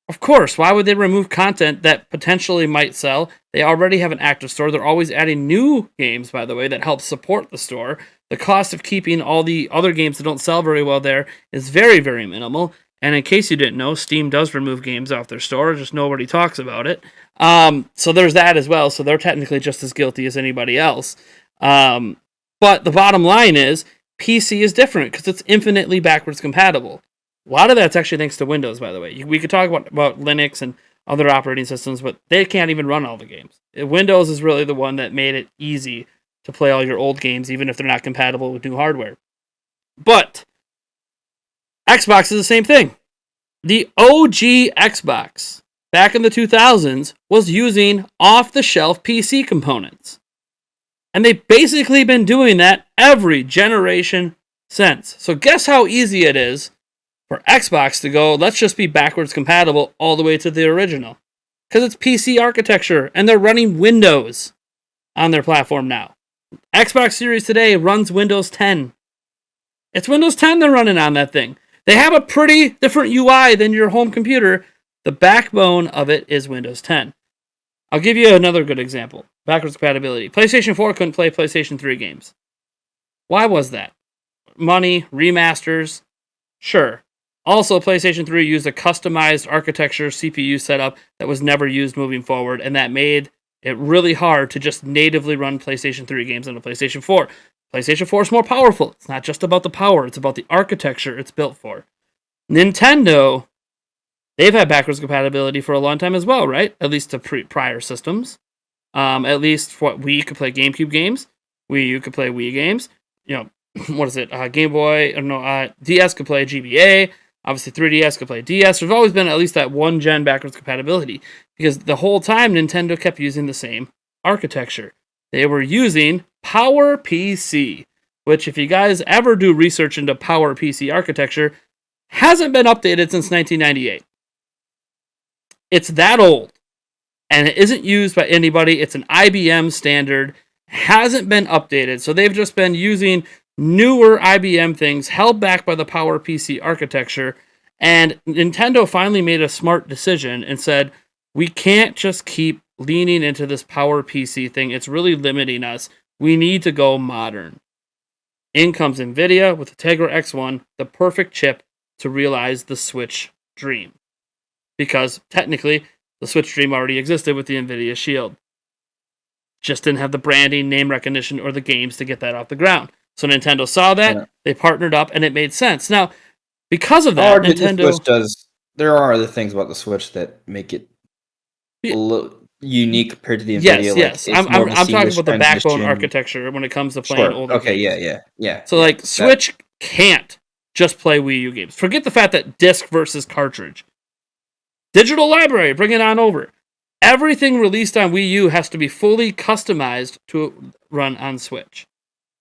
of course, why would they remove content that potentially might sell? They already have an active store. They're always adding new games, by the way, that help support the store. The cost of keeping all the other games that don't sell very well there is very, very minimal. And in case you didn't know, Steam does remove games off their store, just nobody talks about it. So there's that as well. So they're technically just as guilty as anybody else. But the bottom line is, PC is different because it's infinitely backwards compatible. A lot of that's actually thanks to Windows, by the way. We could talk about Linux and other operating systems, but they can't even run all the games. Windows is really the one that made it easy to play all your old games, even if they're not compatible with new hardware. But Xbox is the same thing. The OG Xbox, back in the 2000s, was using off-the-shelf PC components. And they've basically been doing that every generation since. So guess how easy it is for Xbox to go, let's just be backwards compatible all the way to the original. Because it's PC architecture, and they're running Windows on their platform now. Xbox Series today runs Windows 10. It's Windows 10 they're running on that thing. They have a pretty different UI than your home computer. The backbone of it is Windows 10. I'll give you another good example. Backwards compatibility. PlayStation 4 couldn't play PlayStation 3 games. Why was that? Money, remasters, sure. Also, PlayStation 3 used a customized architecture CPU setup that was never used moving forward, and that made it really hard to just natively run PlayStation 3 games on a PlayStation 4. PlayStation 4 is more powerful. It's not just about the power, it's about the architecture it's built for. Nintendo, they've had backwards compatibility for a long time as well, right? At least to prior systems. At least what Wii could play GameCube games. Wii U could play Wii games. What is it? Game Boy, DS could play GBA. Obviously, 3DS could play DS. There's always been at least that one gen backwards compatibility, because the whole time Nintendo kept using the same architecture. They were using PowerPC, which, if you guys ever do research into PowerPC architecture, hasn't been updated since 1998. It's that old, and it isn't used by anybody. It's an IBM standard, hasn't been updated, so they've just been using newer IBM things held back by the PowerPC architecture, and Nintendo finally made a smart decision and said, we can't just keep leaning into this PowerPC thing. It's really limiting us. We need to go modern. In comes NVIDIA with the Tegra X1, the perfect chip to realize the Switch dream. Because technically, the Switch dream already existed with the NVIDIA Shield. Just didn't have the branding, name recognition, or the games to get that off the ground. So Nintendo saw that, They partnered up, and it made sense. Now, because of that, Nintendo... There are other things about the Switch that make it unique compared to the Yes, Nvidia. Like yes. it's more of a I'm talking seamless about the backbone transition. architecture when it comes to playing Sure. older Okay. games. Yeah. So like Switch can't just play Wii U games. Forget the fact that disc versus cartridge. Digital library, bring it on over. Everything released on Wii U has to be fully customized to run on Switch.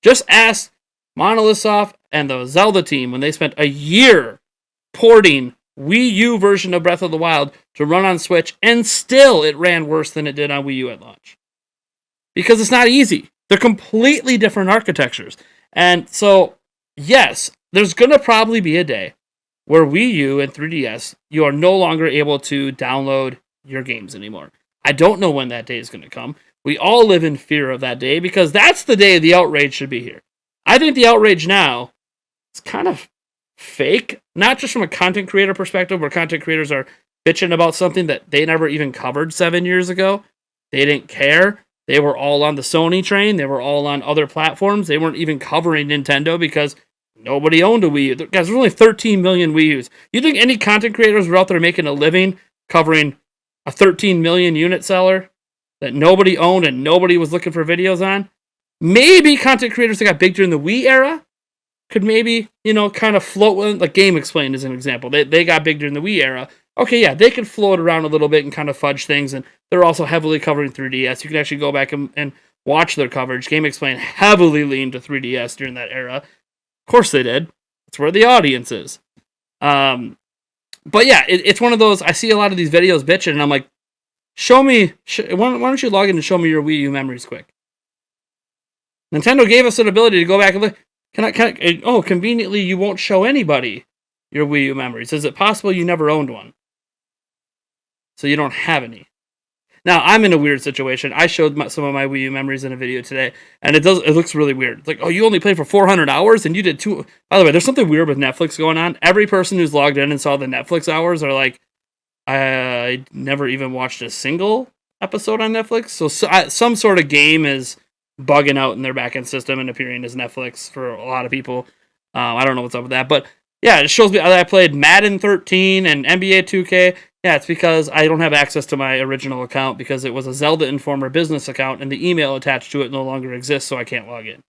Just ask Monolith Soft and the Zelda team when they spent a year porting Wii U version of Breath of the Wild to run on Switch, and still it ran worse than it did on Wii U at launch. Because it's not easy. They're completely different architectures. And so, yes, there's going to probably be a day where Wii U and 3DS, you are no longer able to download your games anymore. I don't know when that day is going to come. We all live in fear of that day because that's the day the outrage should be here. I think the outrage now is kind of fake, not just from a content creator perspective where content creators are bitching about something that they never even covered 7 years ago. They didn't care. They were all on the Sony train. They were all on other platforms. They weren't even covering Nintendo because nobody owned a Wii U. Guys, there's only 13 million Wii U's. You think any content creators were out there making a living covering a 13 million unit seller that nobody owned and nobody was looking for videos on? Maybe content creators that got big during the Wii era could maybe, kind of float, like Game Explained is an example. They got big during the Wii era. Okay, yeah, they could float around a little bit and kind of fudge things, and they're also heavily covering 3DS. You can actually go back and watch their coverage. Game Explained heavily leaned to 3DS during that era. Of course they did. That's where the audience is. But yeah, it's one of those, I see a lot of these videos bitching, and I'm like, show me, why don't you log in and show me your Wii U memories quick? Nintendo gave us an ability to go back and look. Conveniently, you won't show anybody your Wii U memories. Is it possible you never owned one? So you don't have any. Now, I'm in a weird situation. I showed some of my Wii U memories in a video today, and it looks really weird. It's like, oh, you only played for 400 hours, and you did 2... By the way, there's something weird with Netflix going on. Every person who's logged in and saw the Netflix hours are like, I never even watched a single episode on Netflix. So some sort of game is bugging out in their backend system and appearing as Netflix for a lot of people. I don't know what's up with that, but yeah, it shows me that I played Madden 13 and NBA 2K. Yeah, it's because I don't have access to my original account because it was a Zelda Informer business account and the email attached to it no longer exists, so I can't log in.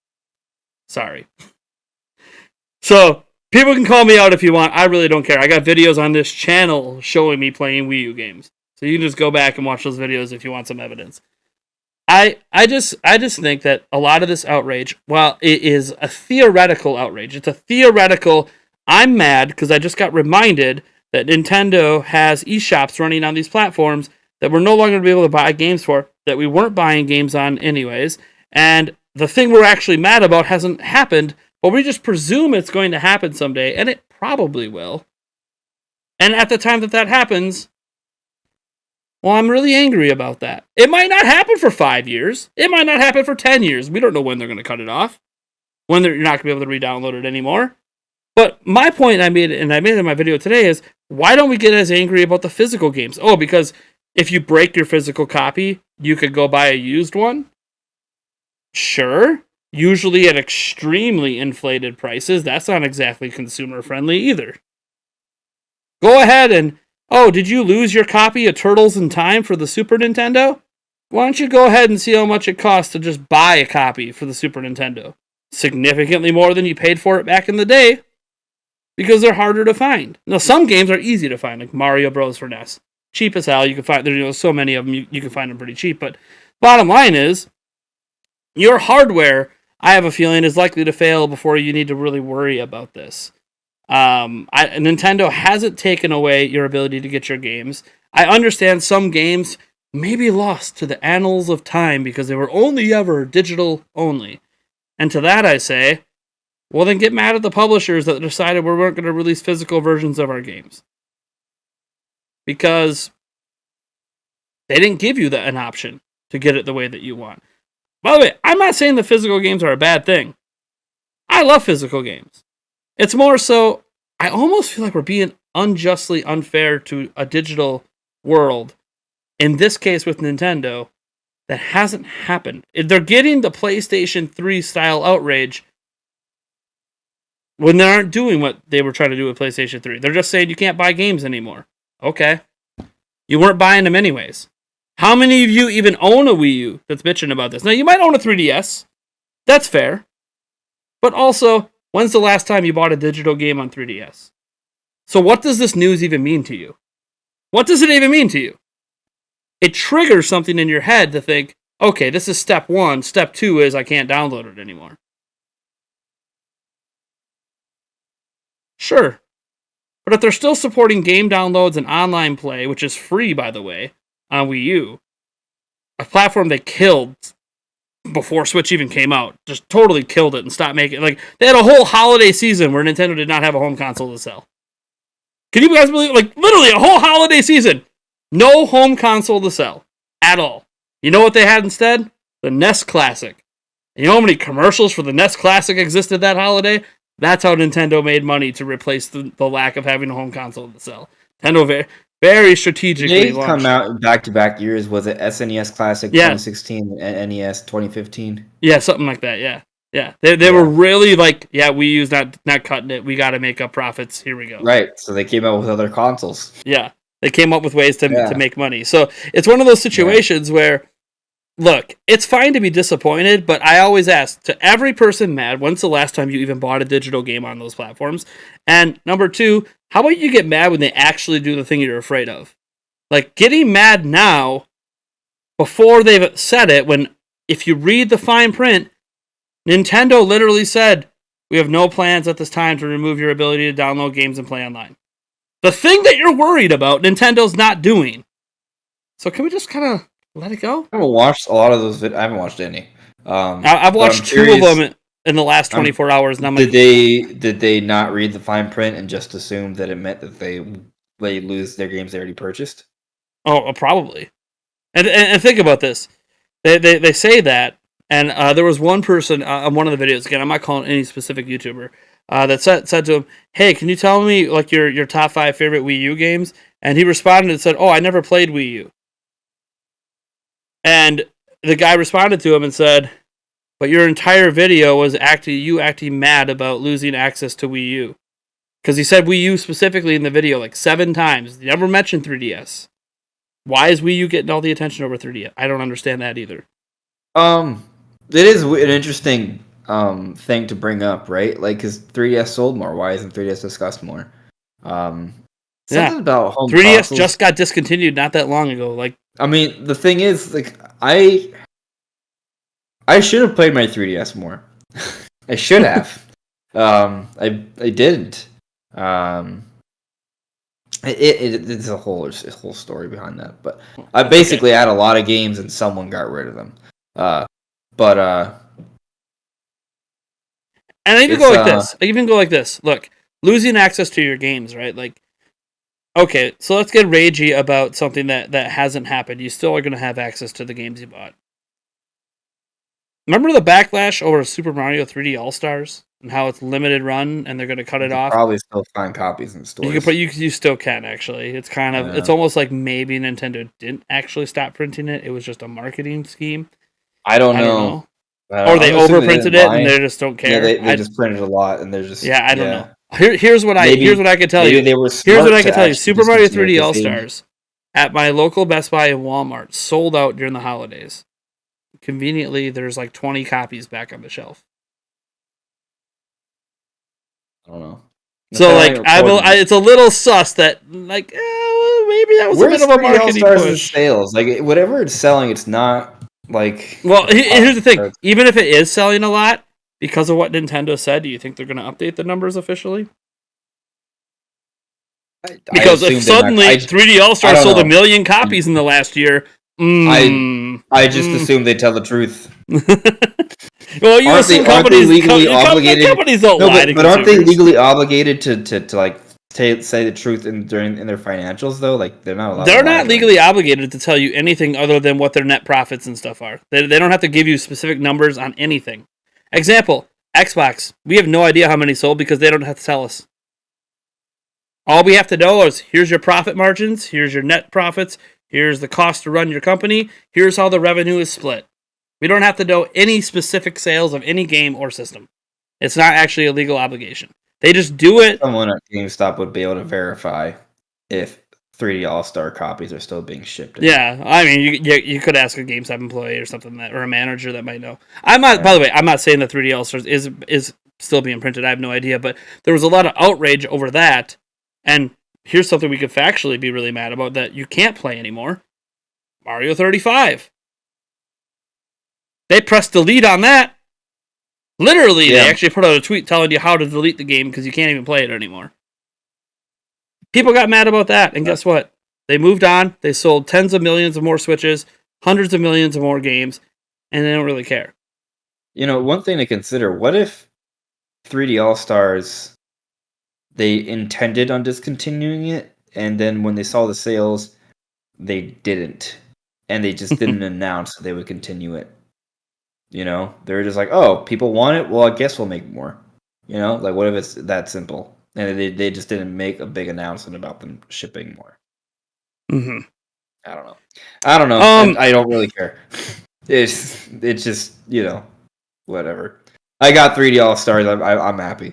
Sorry. So, people can call me out if you want. I really don't care. I got videos on this channel showing me playing Wii U games. So you can just go back and watch those videos if you want some evidence. I just think that a lot of this outrage, while it is a theoretical outrage, it's a theoretical, I'm mad because I just got reminded that Nintendo has eShops running on these platforms that we're no longer going to be able to buy games for, that we weren't buying games on anyways, and the thing we're actually mad about hasn't happened, but we just presume it's going to happen someday, and it probably will. And at the time that happens, well, I'm really angry about that. It might not happen for 5 years. It might not happen for 10 years. We don't know when they're going to cut it off, when you're not going to be able to re-download it anymore. But my point I made in my video today is, why don't we get as angry about the physical games? Oh, because if you break your physical copy, you could go buy a used one? Sure. Usually at extremely inflated prices. That's not exactly consumer friendly either. Go ahead and, oh, did you lose your copy of Turtles in Time for the Super Nintendo? Why don't you go ahead and see how much it costs to just buy a copy for the Super Nintendo? Significantly more than you paid for it back in the day. Because they're harder to find. Now, some games are easy to find, like Mario Bros. For NES. Cheap as hell. You can find, there's so many of them, you can find them pretty cheap. But bottom line is, your hardware, I have a feeling, is likely to fail before you need to really worry about this. Nintendo hasn't taken away your ability to get your games. I understand some games may be lost to the annals of time because they were only ever digital only. And to that I say, well, then get mad at the publishers that decided we weren't going to release physical versions of our games. Because they didn't give you an option to get it the way that you want. By the way, I'm not saying the physical games are a bad thing. I love physical games. It's more so, I almost feel like we're being unjustly unfair to a digital world, in this case with Nintendo, that hasn't happened. They're getting the PlayStation 3 style outrage when they aren't doing what they were trying to do with PlayStation 3. They're just saying you can't buy games anymore. Okay. You weren't buying them anyways. How many of you even own a Wii U that's bitching about this? Now, you might own a 3DS. That's fair. But also, when's the last time you bought a digital game on 3DS? So what does this news even mean to you? What does it even mean to you? It triggers something in your head to think, okay, this is step one. Step two is I can't download it anymore. Sure. But if they're still supporting game downloads and online play, which is free, by the way, on Wii U, a platform they killed before Switch even came out, just totally killed it and stopped making it. Like, they had a whole holiday season where Nintendo did not have a home console to sell. Can you guys believe, like, literally a whole holiday season, no home console to sell at all. You know what they had instead? The NES Classic. And you know how many commercials for the NES Classic existed that holiday? That's how Nintendo made money to replace the lack of having a home console to sell. Nintendo very strategically They've come out in back-to-back years. Was it SNES Classic 2016 and NES 2015? Yeah, something like that, yeah. Yeah, they were really like, yeah, Wii U's not cutting it. We got to make up profits. Here we go. Right, so they came out with other consoles. Yeah, they came up with ways to make money. So it's one of those situations where, look, it's fine to be disappointed, but I always ask, to every person mad, when's the last time you even bought a digital game on those platforms? And number two, how about you get mad when they actually do the thing you're afraid of? Like, getting mad now, before they've said it, when, if you read the fine print, Nintendo literally said, we have no plans at this time to remove your ability to download games and play online. The thing that you're worried about, Nintendo's not doing. So can we just kind of let it go? I haven't watched a lot of those. I haven't watched any. I've watched two of them in the last 24 hours. And did they not read the fine print and just assume that it meant that they lose their games they already purchased? Oh, probably. And think about this. They say that, and there was one person on one of the videos, again, I'm not calling any specific YouTuber, that said to him, hey, can you tell me like your top 5 favorite Wii U games? And he responded and said, oh, I never played Wii U. And the guy responded to him and said, but your entire video was you acting mad about losing access to Wii U. Because he said Wii U specifically in the video like 7 times. He never mentioned 3DS. Why is Wii U getting all the attention over 3DS? I don't understand that either. It is an interesting thing to bring up, right? Like, because 3DS sold more. Why isn't 3DS discussed more? Something about home 3DS consoles. just got discontinued not that long ago. Like, I mean, the thing is, like, I should have played my 3DS more. I should have. I didn't. It's a whole story behind that. But I basically had a lot of games and someone got rid of them. And I even go like this. I even go like this. Look, losing access to your games, right? Like, okay, so let's get ragey about something that hasn't happened. You still are going to have access to the games you bought. Remember the backlash over Super Mario 3D All-Stars and how it's limited run and they're going to cut it off? Probably still find copies in stores. You still can, actually. It's kind of it's almost like maybe Nintendo didn't actually stop printing it. It was just a marketing scheme. I don't know. Or they overprinted it and they just don't care. Yeah, they just printed a lot and they're just I don't know. Here's what I can tell you. Here's what I can tell you. Super Mario 3D All-Stars at my local Best Buy and Walmart sold out during the holidays. Conveniently, there's like 20 copies back on the shelf. I don't know. So like it's a little sus that like maybe that was a bit of a marketing push. Sales, like whatever it's selling, it's not like. Well, here's the thing. Even if it is selling a lot, because of what Nintendo said, do you think they're going to update the numbers officially? Because if suddenly 3D All-Star sold 1 million copies in the last year, I just assume they tell the truth. Well, you assume companies legally obligated. Companies don't lie but aren't they legally obligated to like say the truth in their financials though? Like they're not allowed. They're not legally obligated to tell you anything other than what their net profits and stuff are. They don't have to give you specific numbers on anything. Example: Xbox. We have no idea how many sold because they don't have to tell us. All we have to know is here's your profit margins, here's your net profits, here's the cost to run your company, here's how the revenue is split. We don't have to know any specific sales of any game or system. It's not actually a legal obligation. They just do it. Someone at GameStop would be able to verify if 3D All-Star copies are still being shipped in. Yeah, I mean, you could ask a GameStop employee or something or a manager that might know. I'm not. By the way, I'm not saying that 3D All Stars is still being printed. I have no idea, but there was a lot of outrage over that. And here's something we could factually be really mad about that you can't play anymore. Mario 35. They pressed delete on that. Literally, They actually put out a tweet telling you how to delete the game because you can't even play it anymore. People got mad about that, and guess what? They moved on. They sold tens of millions of more Switches, hundreds of millions of more games, and they don't really care. One thing to consider, what if 3D All-Stars, they intended on discontinuing it, and then when they saw the sales, they didn't. And they just didn't announce that they would continue it. They were just like, oh, people want it? Well, I guess we'll make more. Like, what if it's that simple? And they just didn't make a big announcement about them shipping more. Mm-hmm. I don't know. I don't really care. It's just, whatever. I got 3D All-Stars. I'm happy.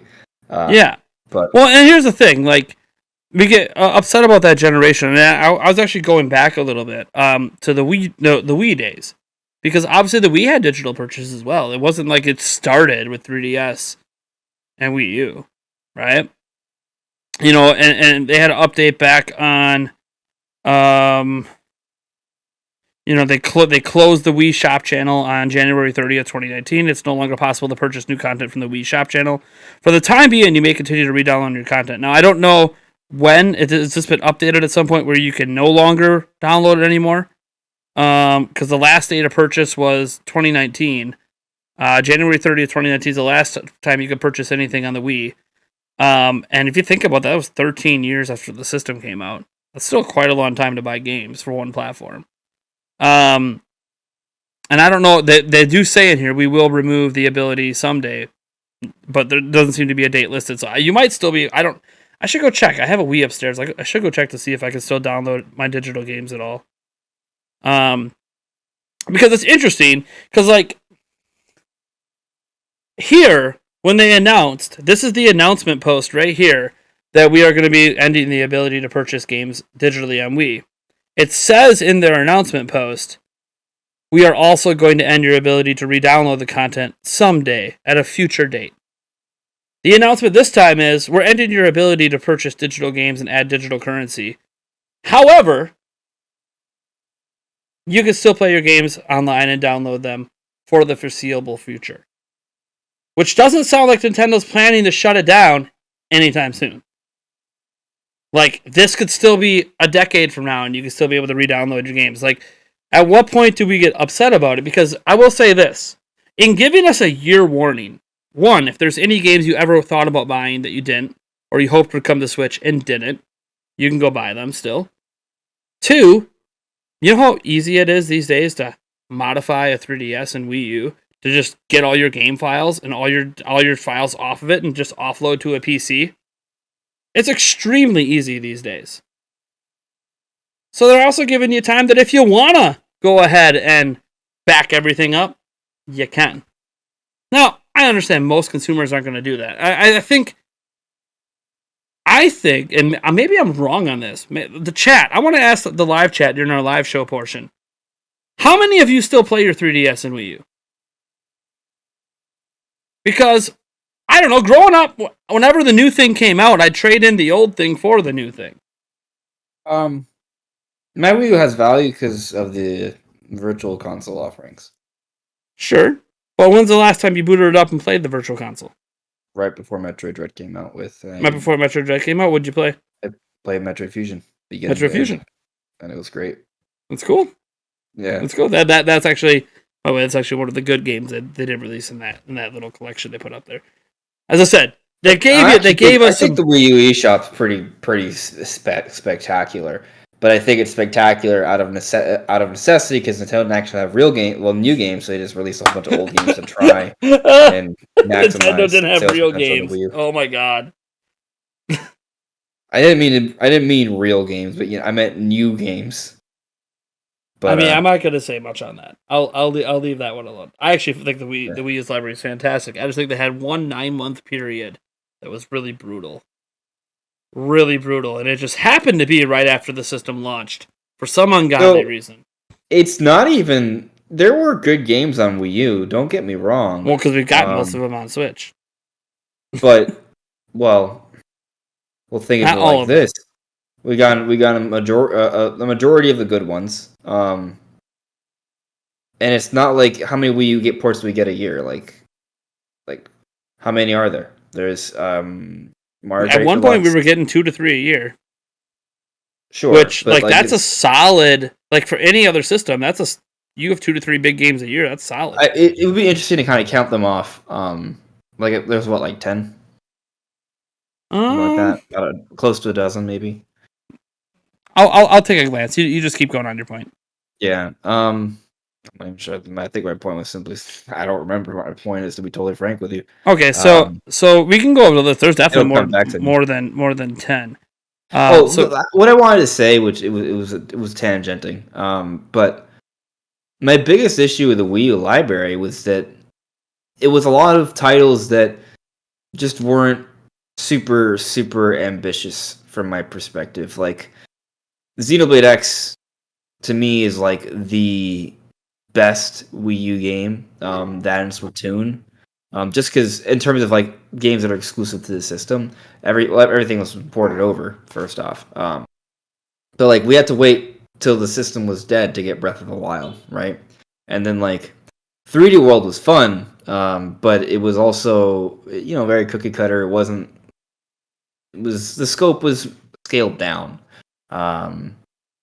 Yeah. But and here's the thing. Like, we get upset about that generation. And I was actually going back a little bit to the Wii days. Because obviously the Wii had digital purchases as well. It wasn't like it started with 3DS and Wii U, right? And they had an update back on, they closed the Wii Shop channel on January 30th, 2019. It's no longer possible to purchase new content from the Wii Shop channel. For the time being, you may continue to re-download your content. Now, I don't know when. It's just been updated at some point where you can no longer download it anymore. Because the last date of purchase was 2019. January 30th, 2019 is the last time you could purchase anything on the Wii. And if you think about that, was 13 years after the system came out. That's still quite a long time to buy games for one platform. And I don't know, they do say in here, we will remove the ability someday, but there doesn't seem to be a date listed. So you might still be, I should go check. I have a Wii upstairs. I should go check to see if I can still download my digital games at all. Because it's interesting, because like here, when they announced, this is the announcement post right here, that we are going to be ending the ability to purchase games digitally on Wii. It says in their announcement post, we are also going to end your ability to re-download the content someday at a future date. The announcement this time is, we're ending your ability to purchase digital games and add digital currency. However, you can still play your games online and download them for the foreseeable future. Which doesn't sound like Nintendo's planning to shut it down anytime soon. Like, this could still be a decade from now and you can still be able to re-download your games. Like, at what point do we get upset about it? Because I will say this. In giving us a year warning, one, if there's any games you ever thought about buying that you didn't, or you hoped would come to Switch and didn't, you can go buy them still. Two, you know how easy it is these days to modify a 3DS and Wii U to just get all your game files and all your files off of it and just offload to a PC? It's extremely easy these days. So they're also giving you time that if you want to go ahead and back everything up, you can. Now, I understand most consumers aren't going to do that. I think, and maybe I'm wrong on this, the chat, I want to ask the live chat during our live show portion, how many of you still play your 3DS and Wii U? Because, I don't know, growing up, whenever the new thing came out, I'd trade in the old thing for the new thing. My Wii U has value because of the virtual console offerings. Sure. But when's the last time you booted it up and played the virtual console? Right before Metroid Dread came out with... right before Metroid Dread came out, what'd you play? I played Metroid Fusion. Metroid Fusion. And it was great. That's cool. Yeah. That's cool. That's actually... By the way, that's actually one of the good games that they did release in that little collection they put up there. As I said, I think the Wii U eShop's pretty spectacular. But I think it's spectacular out of necessity because Nintendo didn't actually have new games, so they just released a bunch of old games to try and maximize. Nintendo didn't have real games. Oh my god! I didn't mean real games, but I meant new games. But I'm not going to say much on that. I'll leave that one alone. I actually think the Wii U's library is fantastic. I just think they had one 9-month period that was really brutal. really brutal, and it just happened to be right after the system launched for some ungodly So reason. it's not even. There were good games on Wii U. Don't get me wrong. Well, because we've got most of them on Switch. But well, we'll think of Not it all like of them. this: we got the majority of the good ones. And it's not like how many Wii U get ports do we get a year? Like how many are there? There's Mario At Kart one point, we Deluxe. were getting 2 to 3 a year, Sure, which but like like that's a it's solid. Like for any other system, you have 2 to 3 big games a year. That's solid. it would be interesting to kind of count them off. Like there's what, like 10, something like Um, that. Close to a dozen maybe. I'll take a glance. You just keep going on your point. Yeah. I'm not even sure. I think my point was simply I don't remember what my point is, to be totally frank with you. Okay, so Um, we can go over the list. There's definitely It'll come back to me. more than 10. Oh, So what I wanted to say, which it was tangenting. But my biggest issue with the Wii U library was that it was a lot of titles that just weren't super ambitious from my perspective. Like Xenoblade X to me is like the best Wii U game. That and Splatoon. Just because in terms of like games that are exclusive to the system, everything was ported over. First off, but like we had to wait till the system was dead to get Breath of the Wild, right? And then like 3D World was fun, but it was also very cookie cutter. It wasn't. It was the scope was scaled down. Um,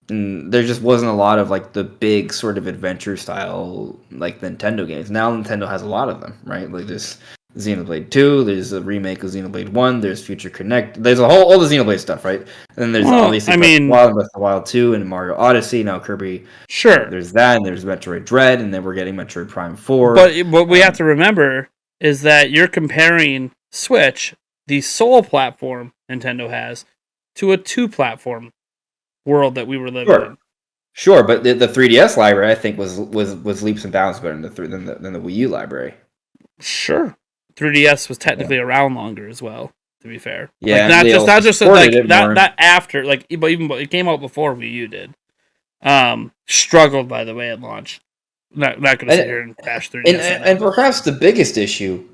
and there just wasn't a lot of like the big sort of adventure style like Nintendo games. Now Nintendo has a lot of them, right? Like there's Xenoblade 2, there's a remake of Xenoblade 1, there's Future Connect, there's a whole all the Xenoblade stuff, right? And then there's well, obviously I Breath of the mean, Wild, Breath of the Wild 2, and Mario Odyssey, now Kirby. sure, There's that, and there's Metroid Dread, and then we're getting Metroid Prime 4. but what we have to remember is that you're comparing Switch, the sole platform Nintendo has, to a 2 platform world that we were living Sure. in. Sure, but the 3DS library I think was leaps and bounds better than the Wii U library. Sure, 3DS was Yeah. technically around longer as well. To be fair, like Yeah, they also not just supported like it more. not after, like, but even it came out before Wii U did. Struggled, by the way, at launch. Not going to sit here and bash 3DS. And perhaps the biggest issue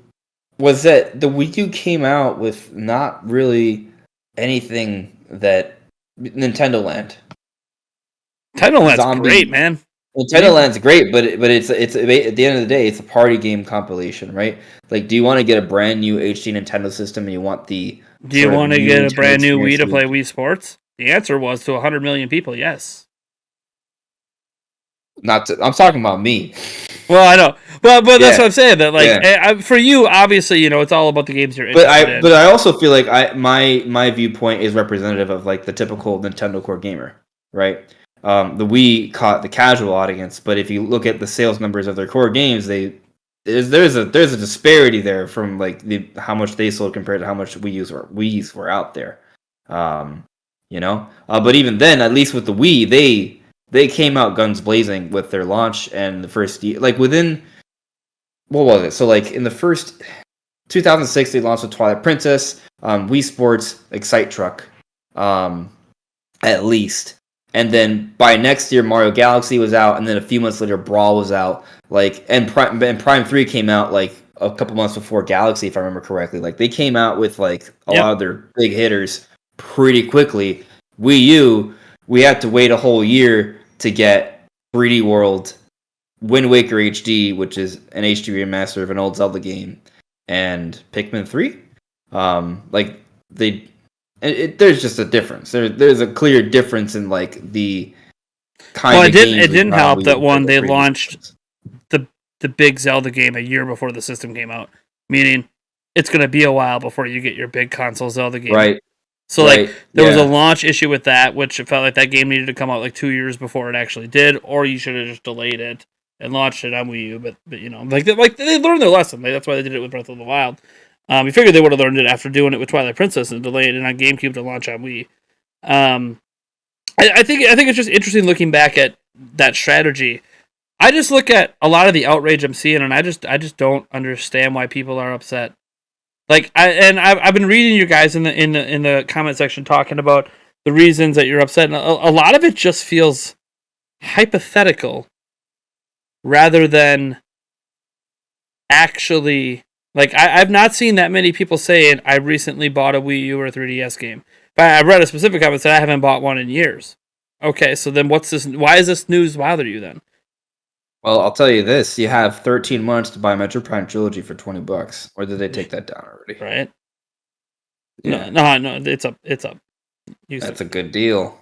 was that the Wii U came out with not really anything that Nintendo Land. Nintendo Land's Zombie. great, man. Nintendo Land's great, but it's at the end of the day, it's a party game compilation, right? Like, do you want to get a brand new HD Nintendo system and you want the Do you sort of want to new get a Nintendo brand new Wii experience to with- play Wii Sports? The answer was to 100 million people, yes. I'm talking about me. Well, I know, but that's Yeah. what I'm saying. That like Yeah. for you, obviously, it's all about the games you're But interested in. but I also feel like my viewpoint is representative of like the typical Nintendo core gamer, right? The Wii caught the casual audience, but if you look at the sales numbers of their core games, there's a disparity there from like how much they sold compared to how much Wii's were out there. But even then, at least with the Wii, they came out guns blazing with their launch and the first year, like within what was it? So like in the first 2006, they launched with Twilight Princess, Wii Sports, Excite Truck, at least. And then by next year, Mario Galaxy was out, and then a few months later, Brawl was out. Like, and Prime 3 came out like a couple months before Galaxy, if I remember correctly. Like, they came out with like a lot of their big hitters pretty quickly. Wii U, we had to wait a whole year to get 3D World, Wind Waker HD, which is an HD remaster of an old Zelda game, and Pikmin 3. There's just a difference. There's a clear difference in like the kind Well, of games. it didn't help that one they previous launched ones. the big Zelda game a year before the system came out, meaning it's going to be a while before you get your big console Zelda game. Right. So Right, like there was a yeah. launch issue with that, which it felt like that game needed to come out like 2 years before it actually did, or you should have just delayed it and launched it on Wii U. But like they learned their lesson. Like, that's why they did it with Breath of the Wild. You figured they would have learned it after doing it with Twilight Princess and delaying it on GameCube to launch on Wii. I think it's just interesting looking back at that strategy. I just look at a lot of the outrage I'm seeing, and I just don't understand why people are upset. Like I've been reading you guys in the comment section talking about the reasons that you're upset, and a lot of it just feels hypothetical rather than actually. Like I've not seen that many people saying I recently bought a Wii U or a 3DS game. But I read a specific comment that I haven't bought one in years. Okay, so then what's this? Why is this news bother you then? Well, I'll tell you this: you have 13 months to buy Metro Prime Trilogy for $20, or did they take that down already? Right? Yeah. No, it's up. It's up. That's a good deal.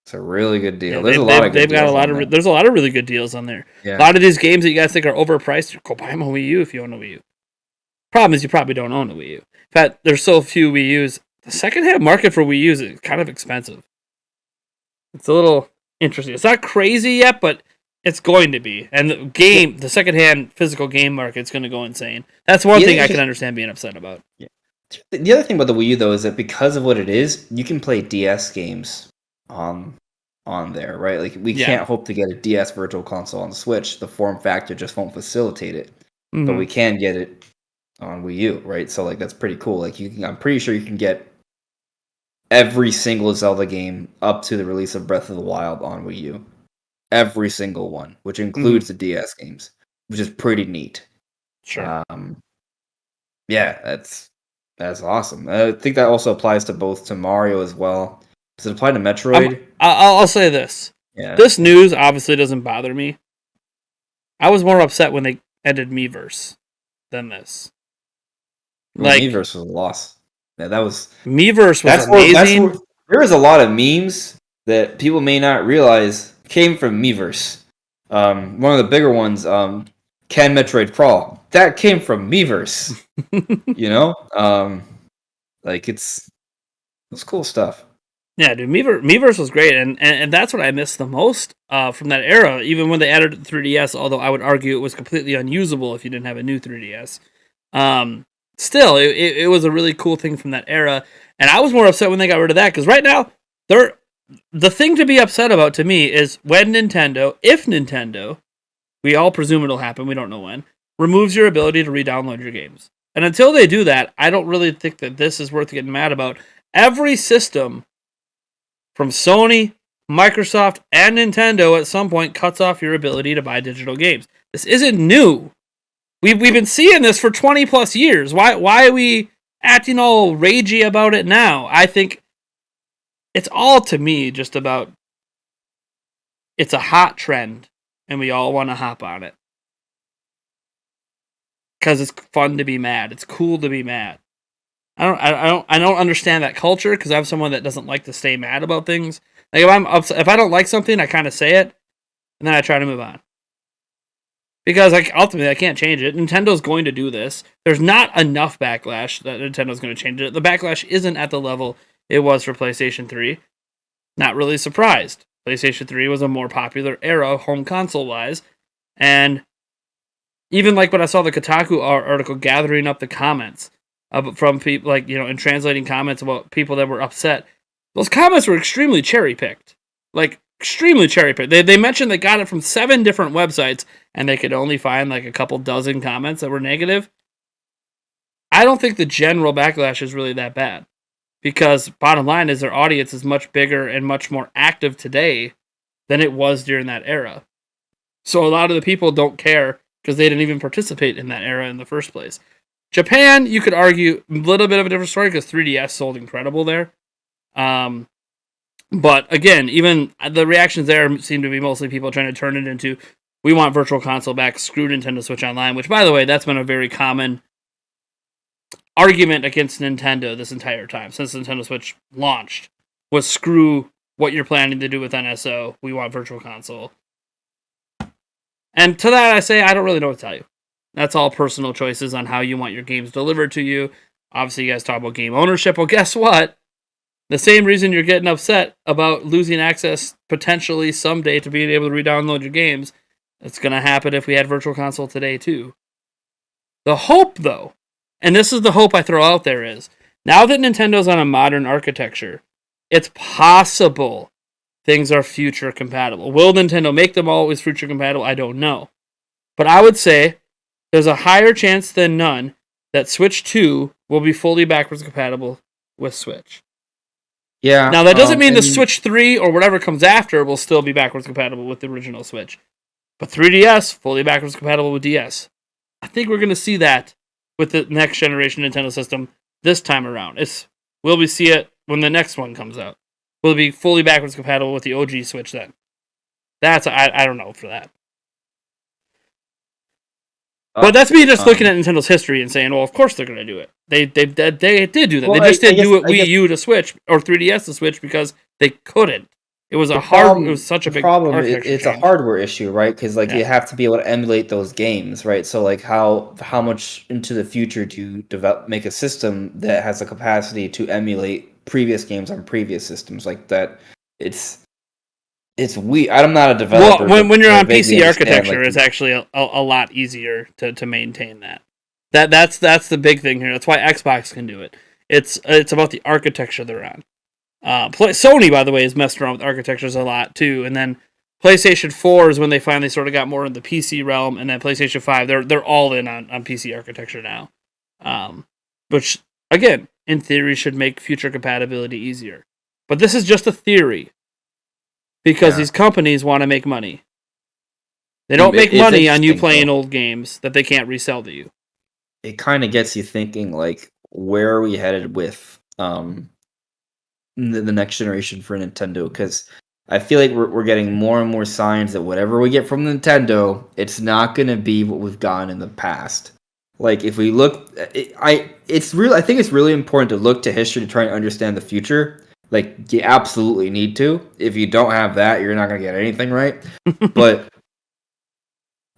It's a really good deal. Yeah, There's a lot of good deals. There's a lot of really good deals on there. Yeah. A lot of these games that you guys think are overpriced, go buy them on Wii U if you own a Wii U. Problem is, you probably don't own a Wii U. In fact, there's so few Wii U's. The secondhand market for Wii U's is kind of expensive. It's a little interesting. It's not crazy yet, but it's going to be. And the secondhand physical game market's going to go insane. That's one thing I can understand being upset about. Yeah. The other thing about the Wii U, though, is that because of what it is, you can play DS games on there, right? Like, we can't hope to get a DS Virtual Console on the Switch. The form factor just won't facilitate it. Mm-hmm. But we can get it on Wii U, right? So, like, that's pretty cool. Like, I'm pretty sure you can get every single Zelda game up to the release of Breath of the Wild on Wii U. Every single one, which includes the DS games, which is pretty neat. Sure. Yeah, that's awesome. I think that also applies to Mario as well. Does it apply to Metroid? I'll say this. Yeah. This news obviously doesn't bother me. I was more upset when they ended Miiverse than this. Like Miiverse was a loss. Yeah, that was Miiverse was amazing. There was a lot of memes that people may not realize came from Miiverse. One of the bigger ones, Can Metroid Crawl? That came from Miiverse. You know? Like it's cool stuff. Yeah, dude, Miiverse was great, and that's what I missed the most from that era, even when they added the 3DS, although I would argue it was completely unusable if you didn't have a new 3DS. Still, it was a really cool thing from that era, and I was more upset when they got rid of that, because right now, the thing to be upset about to me is when if Nintendo, we all presume it'll happen, we don't know when, removes your ability to re-download your games. And until they do that, I don't really think that this is worth getting mad about. Every system from Sony, Microsoft, and Nintendo at some point cuts off your ability to buy digital games. This isn't new. We've been seeing this for 20 plus years. Why are we acting all ragey about it now? I think it's all, to me, just about it's a hot trend and we all want to hop on it. Because it's fun to be mad. It's cool to be mad. I don't understand that culture because I'm someone that doesn't like to stay mad about things. Like if I don't like something, I kind of say it and then I try to move on. Because ultimately I can't change it. Nintendo's going to do this. There's not enough backlash that Nintendo's going to change it. The backlash isn't at the level it was for PlayStation 3. Not really surprised. PlayStation 3 was a more popular era home console wise, and even like when I saw the Kotaku article gathering up the comments from people, like, you know, and translating comments about people that were upset, those comments were extremely cherry picked. Like, extremely cherry picked. They mentioned they got it from 7 different websites and they could only find like a couple dozen comments that were negative. I don't think the general backlash is really that bad because bottom line is their audience is much bigger and much more active today than it was during that era. So a lot of the people don't care because they didn't even participate in that era in the first place. Japan, you could argue a little bit of a different story because 3DS sold incredible there. But again, even the reactions there seem to be mostly people trying to turn it into, we want Virtual Console back, screw Nintendo Switch Online, which, by the way, that's been a very common argument against Nintendo this entire time, since Nintendo Switch launched, was screw what you're planning to do with NSO, we want Virtual Console. And to that I say, I don't really know what to tell you. That's all personal choices on how you want your games delivered to you. Obviously, you guys talk about game ownership. Well, guess what? The same reason you're getting upset about losing access potentially someday to being able to re-download your games, it's going to happen if we had Virtual Console today too. The hope, though, and this is the hope I throw out there, is now that Nintendo's on a modern architecture, it's possible things are future compatible. Will Nintendo make them always future compatible? I don't know. But I would say there's a higher chance than none that Switch 2 will be fully backwards compatible with Switch. Yeah. Now, that doesn't mean the Switch 3 or whatever comes after will still be backwards compatible with the original Switch. But 3DS, fully backwards compatible with DS. I think we're going to see that with the next generation Nintendo system this time around. Will we see it when the next one comes out? Will it be fully backwards compatible with the OG Switch then? I don't know for that. But that's me just looking at Nintendo's history and saying, well, of course they're going to do it. They did do that. Well, they just didn't do it Wii U to Switch or 3DS to Switch because they couldn't. It was such a big problem. It's a hardware issue, right? Because you have to be able to emulate those games, right? So how much into the future do you make a system that has the capacity to emulate previous games on previous systems like that? It's weird. I'm not a developer. Well, when you're on PC architecture, it's actually a lot easier to maintain that. That's the big thing here. That's why Xbox can do it. It's about the architecture they're on. Sony, by the way, has messed around with architectures a lot too, and then PlayStation 4 is when they finally sort of got more in the PC realm, and then PlayStation 5 they're all in on PC architecture now, which again in theory should make future compatibility easier. But this is just a theory because these companies want to make money. They don't make money on you playing old games that they can't resell to you. It kind of gets you thinking, where are we headed with the next generation for Nintendo? Because I feel like we're getting more and more signs that whatever we get from Nintendo, it's not going to be what we've gotten in the past. If we look, I think it's really important to look to history to try and understand the future. You absolutely need to. If you don't have that, you're not going to get anything right. But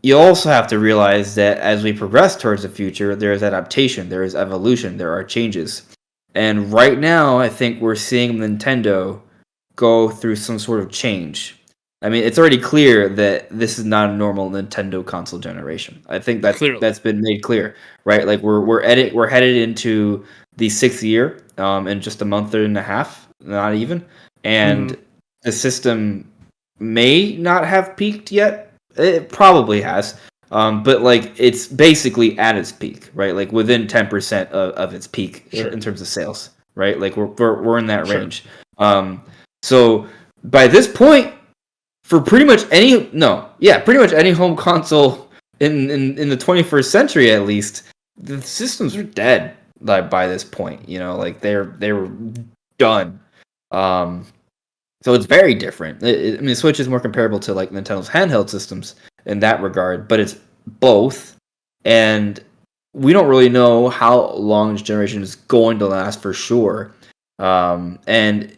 you also have to realize that as we progress towards the future, there is adaptation, there is evolution, there are changes. And right now, I think we're seeing Nintendo go through some sort of change. I mean, it's already clear that this is not a normal Nintendo console generation. I think that's been made clear, right? We're headed into the 6th year in just a month and a half, not even, and the system may not have peaked yet. It probably has. But it's basically at its peak, right? Within 10% of its peak in terms of sales, right? We're in that range. So by this point, for pretty much any home console in the 21st century at least, the systems are dead by this point. They were done. So it's very different. The Switch is more comparable to Nintendo's handheld systems in that regard, but it's both, and we don't really know how long this generation is going to last for sure. And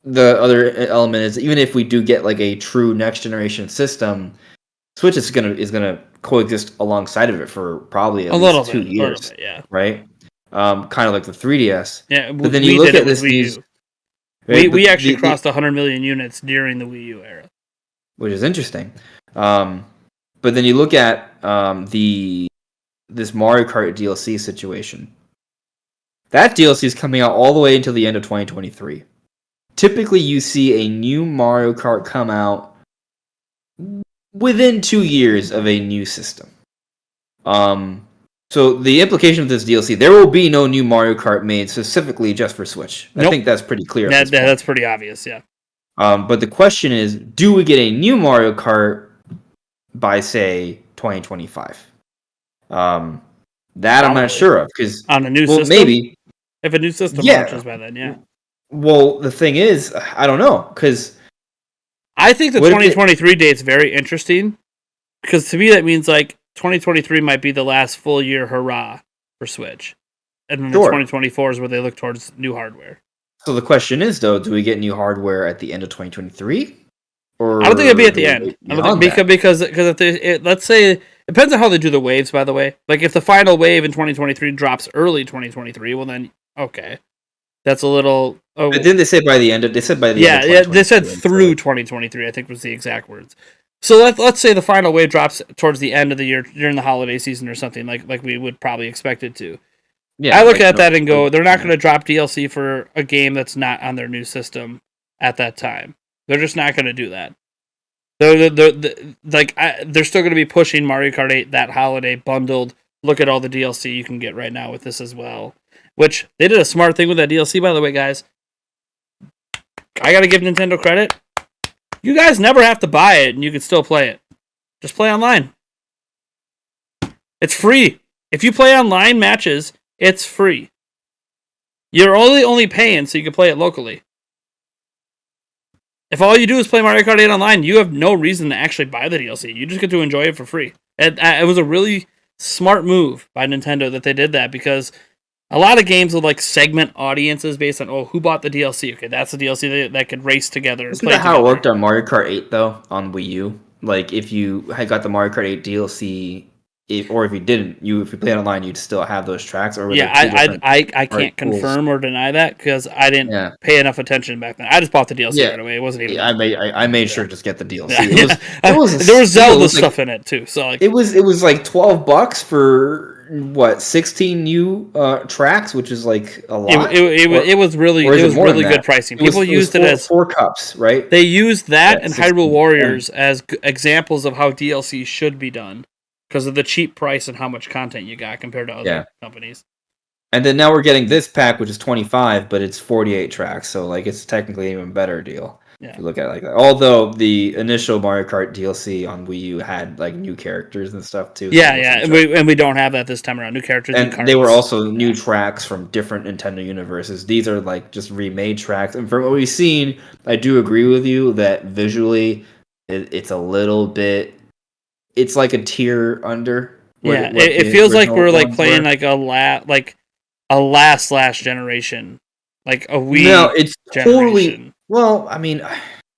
the other element is, even if we do get a true next generation system, Switch is gonna coexist alongside of it for probably at least 2 years, right? Kind of like the 3DS. Yeah, but then you look at this news. Right? We actually crossed 100 million units during the Wii U era, which is interesting. But then you look at this Mario Kart DLC situation. That DLC is coming out all the way until the end of 2023. Typically, you see a new Mario Kart come out within 2 years of a new system. So the implication of this DLC, there will be no new Mario Kart made specifically just for Switch. I think that's pretty clear. That's pretty obvious, yeah. But the question is, do we get a new Mario Kart by, say, 2025? That I'm not sure of, because on a new system, maybe if a new system launches by then, yeah. Well, the thing is, I don't know, because I think the 2023 date is very interesting, because to me that means 2023 might be the last full year hurrah for Switch, and then the 2024 is where they look towards new hardware. So the question is, though, do we get new hardware at the end of 2023? Or I don't think it'd be at the end. I don't think because let's say it depends on how they do the waves. By the way, if the final wave in 2023 drops early 2023, well then okay, that's a little. Oh, but didn't they say by the end? They said by the end. Yeah, they said through 2023. I think was the exact words. So let's say the final wave drops towards the end of the year during the holiday season or something like we would probably expect it to. Yeah, I look at that and go, they're not going to drop DLC for a game that's not on their new system at that time. They're just not going to do that. They're still going to be pushing Mario Kart 8 that holiday bundled look at all the DLC you can get right now with this as well. Which, they did a smart thing with that DLC, by the way, guys. I gotta give Nintendo credit. You guys never have to buy it, and you can still play it. Just play online. It's free. If you play online matches, it's free. You're only paying so you can play it locally. If all you do is play Mario Kart 8 online, you have no reason to actually buy the DLC. You just get to enjoy it for free. It was a really smart move by Nintendo that they did that, because a lot of games will like segment audiences based on, who bought the DLC? Okay, that's the DLC that could race together. Isn't that how it worked on Mario Kart 8 though on Wii U? Like if you had got the Mario Kart 8 DLC, or if you didn't, if you played online, you'd still have those tracks. Or I can't confirm or deny that because I didn't pay enough attention back then. I just bought the DLC right away. It wasn't even. I made sure to just get the DLC. There was Zelda stuff in it too. So like it was like $12 for what 16 new tracks, which is like a lot. It was really good pricing. People used it as 4 cups, right? They used that and Hyrule Warriors as examples of how DLC should be done. Because of the cheap price and how much content you got compared to other companies. And then now we're getting this pack, which is 25, but it's 48 tracks. So like it's technically an even better deal. Yeah. If you look at it like that. Although the initial Mario Kart DLC on Wii U had like new characters and stuff too. Yeah. And we don't have that this time around. New characters and they were also new tracks from different Nintendo universes. These are like just remade tracks. And from what we've seen, I do agree with you that visually it's a little bit. It's like a tier under. It feels like we're like playing like a last generation, like a Wii. No, it's generation. Totally. Well, I mean,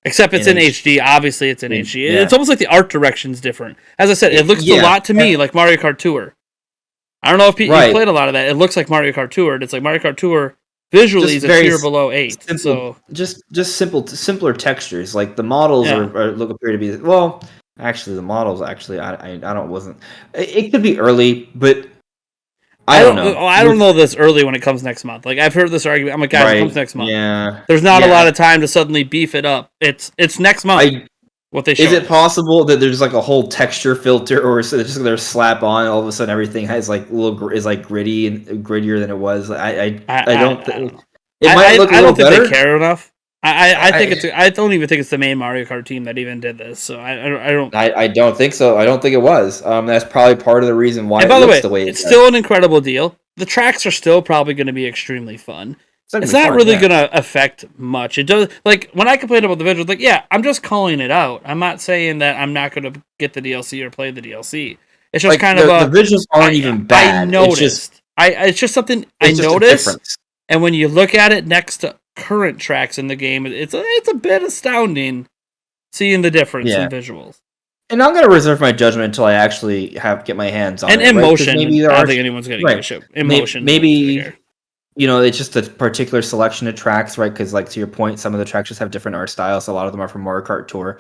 except it's in HD. Obviously, it's in HD. Yeah. It's almost like the art direction's different. As I said, it looks a lot to me like Mario Kart Tour. I don't know if you played a lot of that. It looks like Mario Kart Tour. It's like Mario Kart Tour visually is a tier below 8. Simple, just simpler textures. Like the models appear to be well. Actually, the models. Actually, I don't wasn't. It could be early, but I don't know. I don't know this early when it comes next month. Like I've heard this argument. I'm like, guys, it comes next month. Yeah. There's not a lot of time to suddenly beef it up. It's next month. What they show. Is it possible that there's like a whole texture filter, or is it just they're slap on? All of a sudden, everything has like is like gritty and grittier than it was. I don't think it might look a little better. I don't think they care enough. I don't even think it's the main Mario Kart team that even did this. So I don't. I don't think so. I don't think it was. That's probably part of the reason why. And by the way, it's still an incredible deal. The tracks are still probably going to be extremely fun. It's not really going to affect much. It does. Like when I complain about the visuals, like I'm just calling it out. I'm not saying that I'm not going to get the DLC or play the DLC. It's just kind of the visuals aren't even bad. I noticed. It's just something I noticed. And when you look at it next to current tracks in the game, it's a bit astounding seeing the difference in visuals. And I'm gonna reserve my judgment until I actually get my hands on it. And in motion, I don't think anyone's gonna give a shit. In motion, maybe it's just a particular selection of tracks, right? Because like to your point, some of the tracks just have different art styles. A lot of them are from Mario Kart Tour,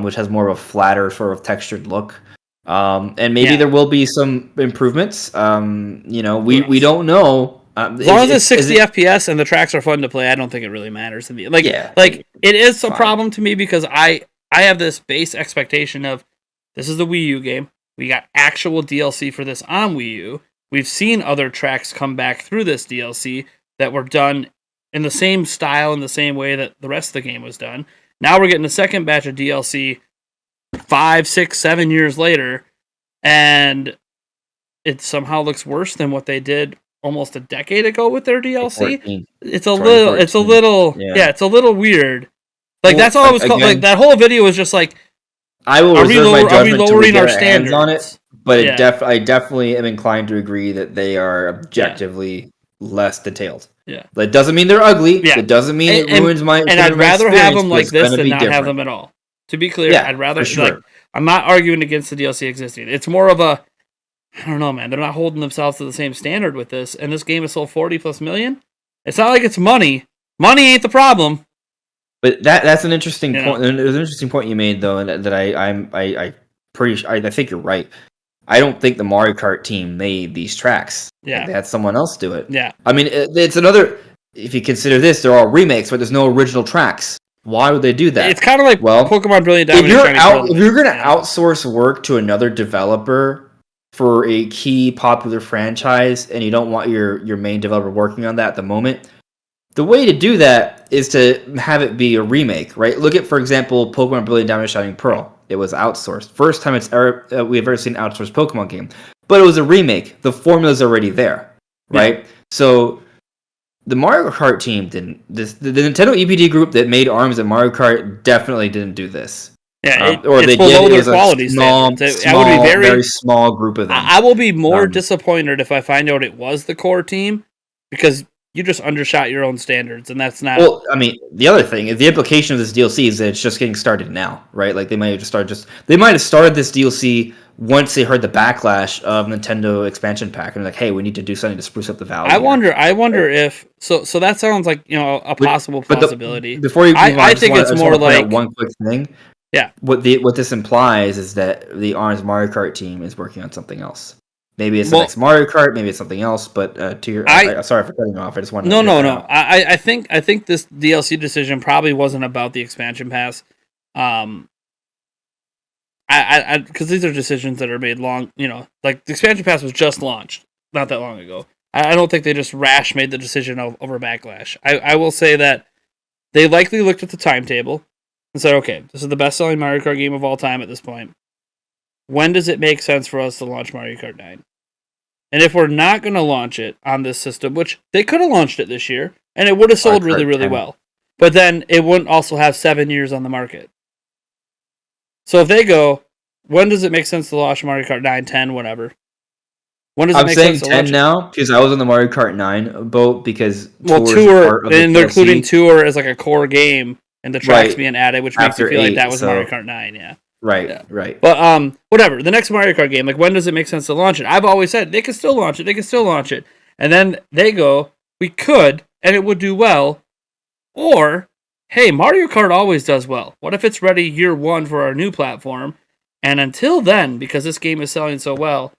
which has more of a flatter sort of textured look. And maybe there will be some improvements. We don't know. As long as it's 60 FPS and the tracks are fun to play, I don't think it really matters to me. It is a problem to me because I have this base expectation of this is the Wii U game. We got actual DLC for this on Wii U. We've seen other tracks come back through this DLC that were done in the same style, in the same way that the rest of the game was done. Now we're getting a second batch of DLC 5, 6, 7 years later, and it somehow looks worse than what they did almost a decade ago with their DLC. It's a little weird. Like that's all I was called. Like that whole video was just like, I will reserve my judgment until we get our standards on it. But I definitely am inclined to agree that they are objectively less detailed. Yeah, that doesn't mean they're ugly. Yeah. It doesn't mean it ruins my. And I'd rather have them like this than not have them at all. To be clear, I'd rather I'm not arguing against the DLC existing. It's more of a, I don't know, man. They're not holding themselves to the same standard with this, and this game is sold 40+ million. It's not like it's money. Money ain't the problem. But that's an interesting point. There's an interesting point you made though, and that I think you're right. I don't think the Mario Kart team made these tracks. Yeah, they had someone else do it. Yeah, I mean, it's another. If you consider this, they're all remakes, but there's no original tracks. Why would they do that? It's kind of like Pokemon Brilliant Diamond. If you're going to outsource work to another developer, for a key popular franchise and you don't want your main developer working on that at the moment, the way to do that is to have it be a remake, right? Look at, for example, Pokemon Brilliant Diamond Shining Pearl. It was outsourced. First time we've ever seen an outsourced Pokemon game. But it was a remake. The formula's already there, right? Yeah. So the Mario Kart team didn't. The Nintendo EPD group that made ARMS and Mario Kart definitely didn't do this. Yeah, or they below did. Their quality standards. I would be very small group of them. I will be more disappointed if I find out it was the core team, because you just undershot your own standards, and that's not. Well, I mean, the other thing is the implication of this DLC is that it's just getting started now, right? Like they might have started this DLC once they heard the backlash of Nintendo expansion pack, and like, hey, we need to do something to spruce up the value. I wonder if so that sounds like a possible possibility. Before you, I think it's more like one quick thing. Yeah. What this implies is that the ARMS Mario Kart team is working on something else. Maybe it's the next Mario Kart. Maybe it's something else. But to your, sorry for cutting you off. I just wanted to no. I think this DLC decision probably wasn't about the expansion pass. Because these are decisions that are made long. Like the expansion pass was just launched not that long ago. I don't think they just made the decision over backlash. I will say that they likely looked at the timetable and said, okay, this is the best-selling Mario Kart game of all time at this point. When does it make sense for us to launch Mario Kart 9? And if we're not going to launch it on this system, which they could have launched it this year, and it would have sold really, really well, but then it wouldn't also have 7 years on the market. So if they go, when does it make sense to launch Mario Kart 9, 10, whatever? When does it make sense to launch? I'm saying 10 now, because I was on the Mario Kart 9 boat, because Tour, and they're including Tour as like a core game, and the tracks being added, which makes you feel like that was Mario Kart 9, yeah. Right. But whatever. The next Mario Kart game, like when does it make sense to launch it? I've always said they can still launch it. And then they go, we could, and it would do well. Or, hey, Mario Kart always does well. What if it's ready year one for our new platform? And until then, because this game is selling so well,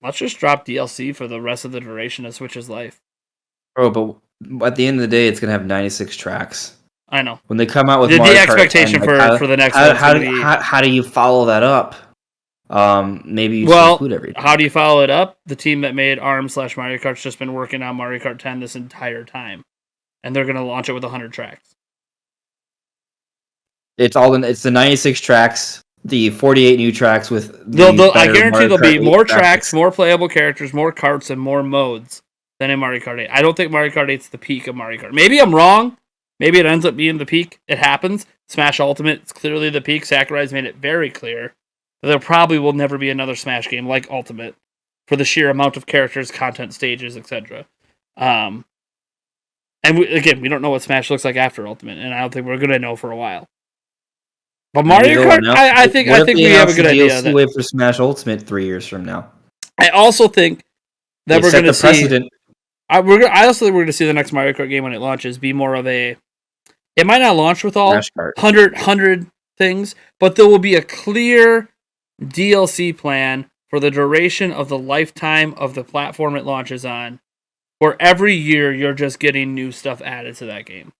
let's just drop DLC for the rest of the duration of Switch's life. Oh, but at the end of the day, it's gonna have 96 tracks. I know. When they come out with the Mario expectation Kart 10, for the next one. How do you follow that up? Maybe you include everything. How do you follow it up? The team that made ARMS/Mario Kart's just been working on Mario Kart 10 this entire time, and they're going to launch it with 100 tracks. It's the 96 tracks, the 48 new tracks with. I guarantee there'll be more tracks, more playable characters, more karts, and more modes than in Mario Kart 8. I don't think Mario Kart 8's the peak of Mario Kart. Maybe I'm wrong. Maybe it ends up being the peak. It happens. Smash Ultimate is clearly the peak. Sakurai's made it very clear that there probably will never be another Smash game like Ultimate for the sheer amount of characters, content, stages, etc. And we don't know what Smash looks like after Ultimate, and I don't think we're going to know for a while. But Mario Kart, I think we have a good idea. Wait for Smash Ultimate 3 years from now. I also think that we're going to see. Precedent. I also think we're going to see the next Mario Kart game when it launches be more of a. It might not launch with all 100 things, but there will be a clear DLC plan for the duration of the lifetime of the platform it launches on, where every year you're just getting new stuff added to that game.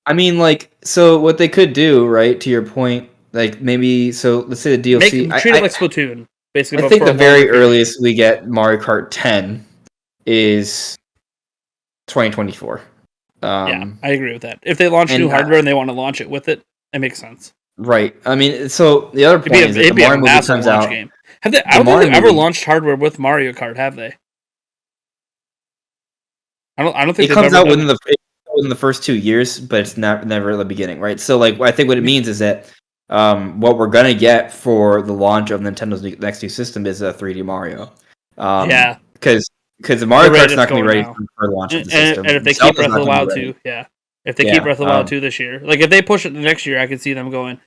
I mean, so what they could do, right, to your point, let's say the DLC... Treat it like Splatoon, basically. I think the very earliest we get Mario Kart 10 is 2024. Yeah, I agree with that. If they launch new hardware and they want to launch it with it, it makes sense. Right. I mean, so the other point is that the Mario movie comes out. Game. I don't think they've ever launched hardware with Mario Kart, have they? I don't think it comes out within the first 2 years, but it's never at the beginning, right? So, I think what it means is that what we're gonna get for the launch of Nintendo's next new system is a 3D Mario. Yeah. Because the Mario Kart's not going to be ready for the launch of the system. And if they keep Breath of the Wild 2, yeah. If they keep Breath of the Wild 2 this year. If they push it to next year, I could see them going,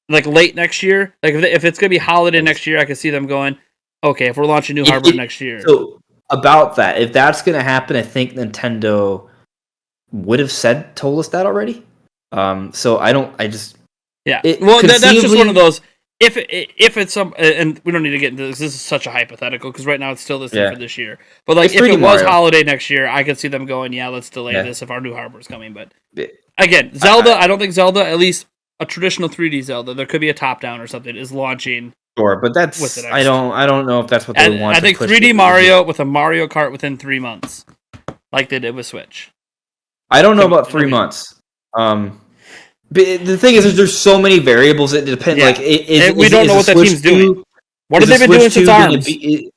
late next year. If it's going to be holiday next year, I could see them going, okay, if we're launching new hardware next year. So, about that, if that's going to happen, I think Nintendo would have told us that already. Yeah. That's just one of those... If it's some, and we don't need to get into this. This is such a hypothetical because right now it's still this thing for this year. But if it was holiday next year, I could see them going, yeah, let's delay this if our new hardware's coming. But again, Zelda, I don't think Zelda, at least a traditional 3D Zelda, there could be a top down or something, is launching Sure, but with the that's next. I don't know if that's what they And want I to think push. 3D Mario with a Mario Kart within 3 months, like they did with Switch. I don't know Could be, about 3 months. But the thing is, there's so many variables that depend. Like, yeah. And we don't is know the what that Switch team's doing. 2 What is have the they been doing Switch since 2 going to ARMS? be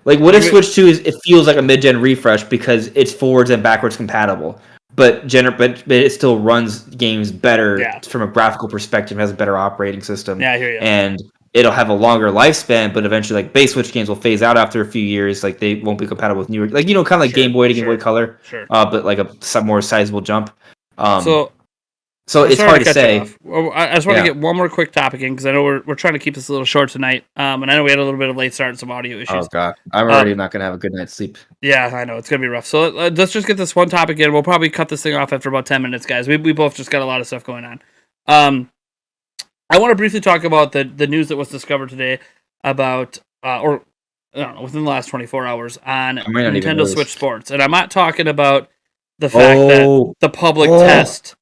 like? What if Switch 2 is it feels like a mid-gen refresh because it's forwards and backwards compatible, but it still runs games better Yeah. from a graphical perspective, has a better operating system, Yeah, I hear you. and it'll have a longer lifespan. But eventually, like base Switch games will phase out after a few years. Like they won't be compatible with newer, like kind of like Game Boy to Game Boy Color, Sure. but like some more sizable jump. So It's sorry hard to to cut you say. off. Well, I just want to get one more quick topic in because I know we're trying to keep this a little short tonight. And I know we had a little bit of late start and some audio issues. Oh god, I'm already not gonna have a good night's sleep. Yeah, I know it's gonna be rough. So let's just get this one topic in. We'll probably cut this thing off after about 10 minutes, guys. We both just got a lot of stuff going on. I want to briefly talk about the news that was discovered today about or I don't know, within the last 24 hours on Nintendo Switch Sports, and I'm not talking about the fact that the public test.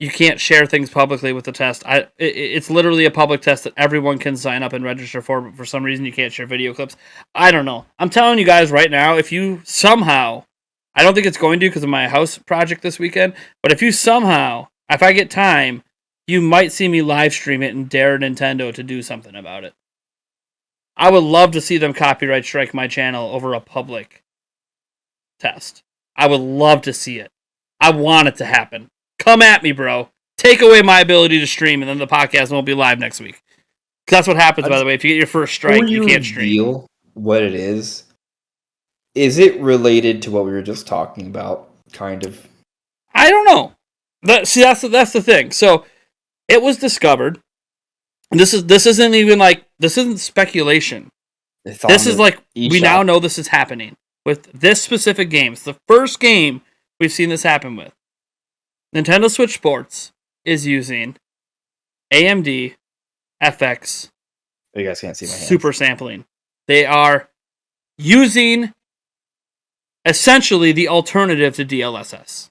You can't share things publicly with the test. It's literally a public test that everyone can sign up and register for, but for some reason you can't share video clips. I don't know. I'm telling you guys right now, if you somehow, I don't think it's going to because of my house project this weekend, but if you somehow, if I get time, you might see me live stream it and dare Nintendo to do something about it. I would love to see them copyright strike my channel over a public test. I would love to see it. I want it to happen. Come at me, bro. Take away my ability to stream, and then the podcast won't be live next week. Because that's what happens, by the way. If you get your first strike, you can't stream. What it is it related to what we were just talking about? Kind of. I don't know. That's the thing. So it was discovered. This isn't speculation. This is like eShop. We now know this is happening with this specific game. It's the first game we've seen this happen with. Nintendo Switch Sports is using AMD FX. You guys can't see my hands. Super sampling. They are using essentially the alternative to DLSS.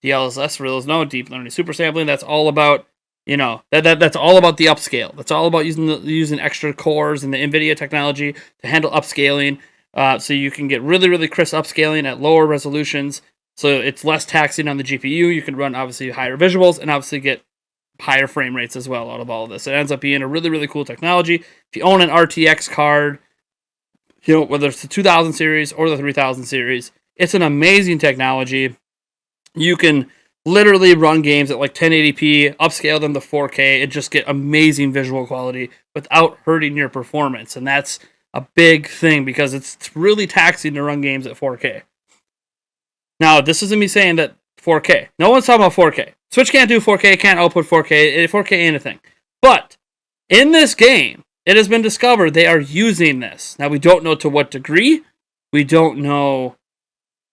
DLSS, for those know, deep learning super sampling. That's all about that's all about the upscale. That's all about using extra cores and the NVIDIA technology to handle upscaling, so you can get really really crisp upscaling at lower resolutions. So it's less taxing on the GPU. You can run, obviously, higher visuals and obviously get higher frame rates as well out of all of this. It ends up being a really, really cool technology. If you own an RTX card, whether it's the 2000 series or the 3000 series, it's an amazing technology. You can literally run games at like 1080p, upscale them to 4K, and just get amazing visual quality without hurting your performance. And that's a big thing because it's really taxing to run games at 4K. Now, this isn't me saying that 4K. No one's talking about 4K. Switch can't do 4K, can't output 4K, 4K anything. But in this game, it has been discovered they are using this. Now, we don't know to what degree. We don't know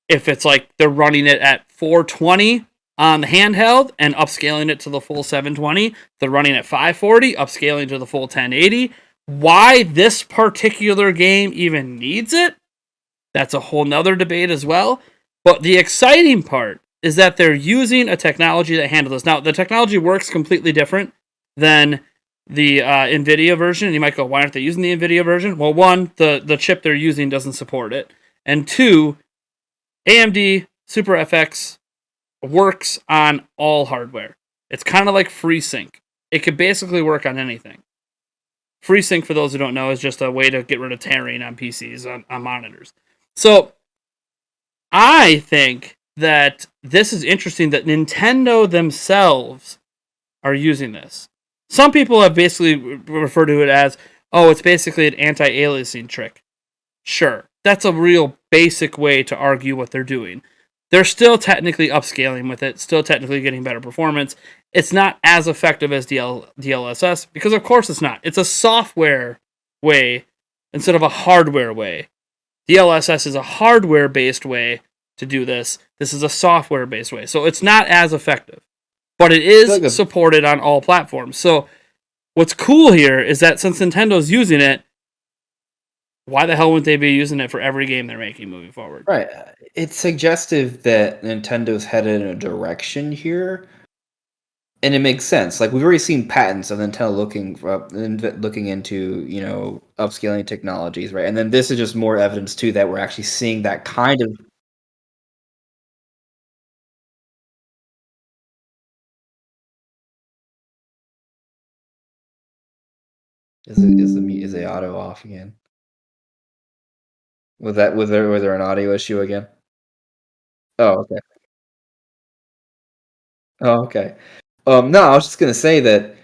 if it's like they're running it at 420 on the handheld and upscaling it to the full 720. They're running at 540, upscaling to the full 1080. Why this particular game even needs it, that's a whole nother debate as well. But the exciting part is that they're using a technology that handles this. Now, the technology works completely different than the NVIDIA version. And you might go, why aren't they using the NVIDIA version? Well, one, the chip they're using doesn't support it. And two, AMD Super FX works on all hardware. It's kind of like FreeSync. It could basically work on anything. FreeSync, for those who don't know, is just a way to get rid of tearing on PCs, on monitors. So I think that this is interesting that Nintendo themselves are using this. Some people have basically referred to it as, it's basically an anti-aliasing trick. Sure, that's a real basic way to argue what they're doing. They're still technically upscaling with it, still technically getting better performance. It's not as effective as DLSS, because of course it's not. It's a software way instead of a hardware way. DLSS is a hardware-based way to do this. This is a software-based way. So it's not as effective. But it is supported on all platforms. So what's cool here is that since Nintendo's using it, why the hell wouldn't they be using it for every game they're making moving forward? Right. It's suggestive that Nintendo's headed in a direction here And it makes sense. Like we've already seen patents of Nintendo looking into upscaling technologies, right? And then this is just more evidence too that we're actually seeing that kind of is the auto off again? Was there an audio issue again? Oh, okay. Oh, okay. No, I was just gonna say that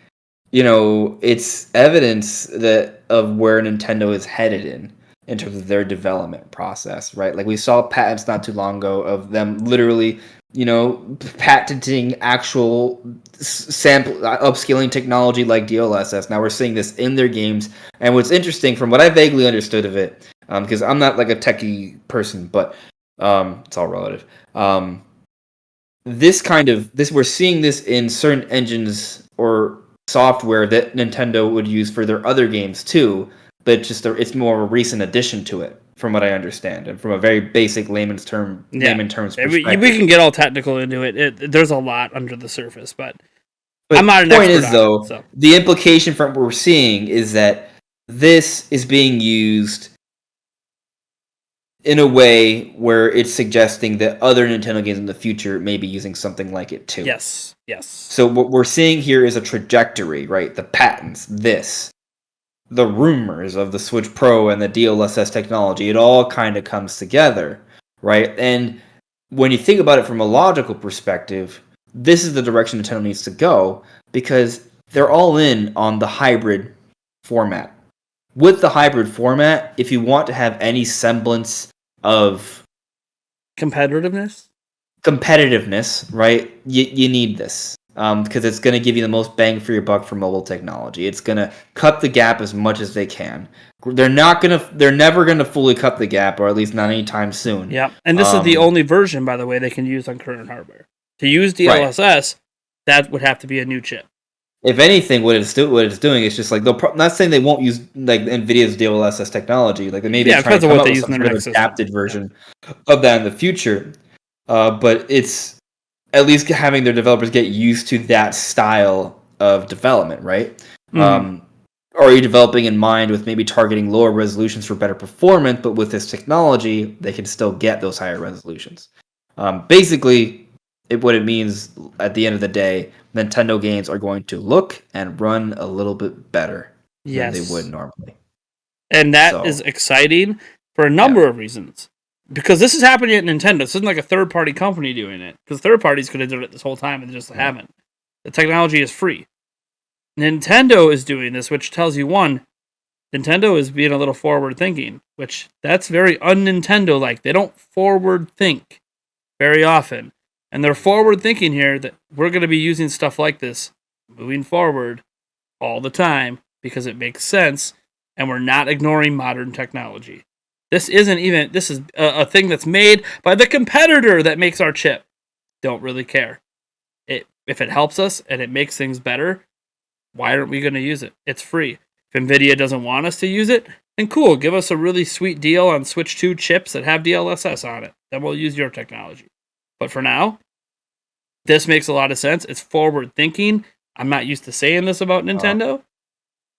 it's evidence that of where Nintendo is headed in terms of their development process, right? Like we saw patents not too long ago of them literally, patenting actual sample upscaling technology like DLSS. Now we're seeing this in their games, and what's interesting from what I vaguely understood of it, because I'm not like a techie person, but it's all relative. This we're seeing this in certain engines or software that Nintendo would use for their other games too, but it's more of a recent addition to it, from what I understand, and from a very basic Yeah, layman terms we perspective. can get all technical into it. There's a lot under the surface, but I'm But not the an point expert is, on it. though, So the implication from what we're seeing is that this is being used in a way where it's suggesting that other Nintendo games in the future may be using something like it too. yes. So what we're seeing here is a trajectory, right? The patents, the rumors of the Switch Pro and the DLSS technology, it all kind of comes together, right? And when you think about it from a logical perspective, this is the direction Nintendo needs to go because they're all in on the hybrid format. With the hybrid format, if you want to have any semblance of competitiveness. competitiveness, right? You need this because it's going to give you the most bang for your buck for mobile technology. It's going to cut the gap as much as they can. They're never gonna fully cut the gap, or at least not anytime soon. Yeah, and this is the only version, by the way, they can use on current hardware. To use Right. DLSS, that would have to be a new chip. If anything, what it's doing is just like not saying they won't use like Nvidia's DLSS technology. Like they maybe Yeah, it try and depends on come what up they with use in some their sort of next system. adapted version of that in the future. But it's at least having their developers get used to that style of development, right? Mhm. Are you developing in mind with maybe targeting lower resolutions for better performance, but with this technology, they can still get those higher resolutions? Basically, what it means at the end of the day, Nintendo games are going to look and run a little bit better than they would Yes. normally. And that is So, exciting for a yeah. number of reasons. Because this is happening at Nintendo. This isn't like a third party company doing it. Because third parties could have done it this whole time and they just Yeah. haven't. The technology is free. Nintendo is doing this, which tells you one, Nintendo is being a little forward thinking, which that's very un-Nintendo like. They don't forward think very often. And they're forward thinking here that we're going to be using stuff like this moving forward all the time because it makes sense and we're not ignoring modern technology. This is a thing that's made by the competitor that makes our chip. Don't really care. If it helps us and it makes things better, why aren't we going to use it? It's free. If Nvidia doesn't want us to use it, then cool, give us a really sweet deal on Switch 2 chips that have DLSS on it. Then we'll use your technology. But for now, this makes a lot of sense. It's forward thinking. I'm not used to saying this about Uh, Nintendo.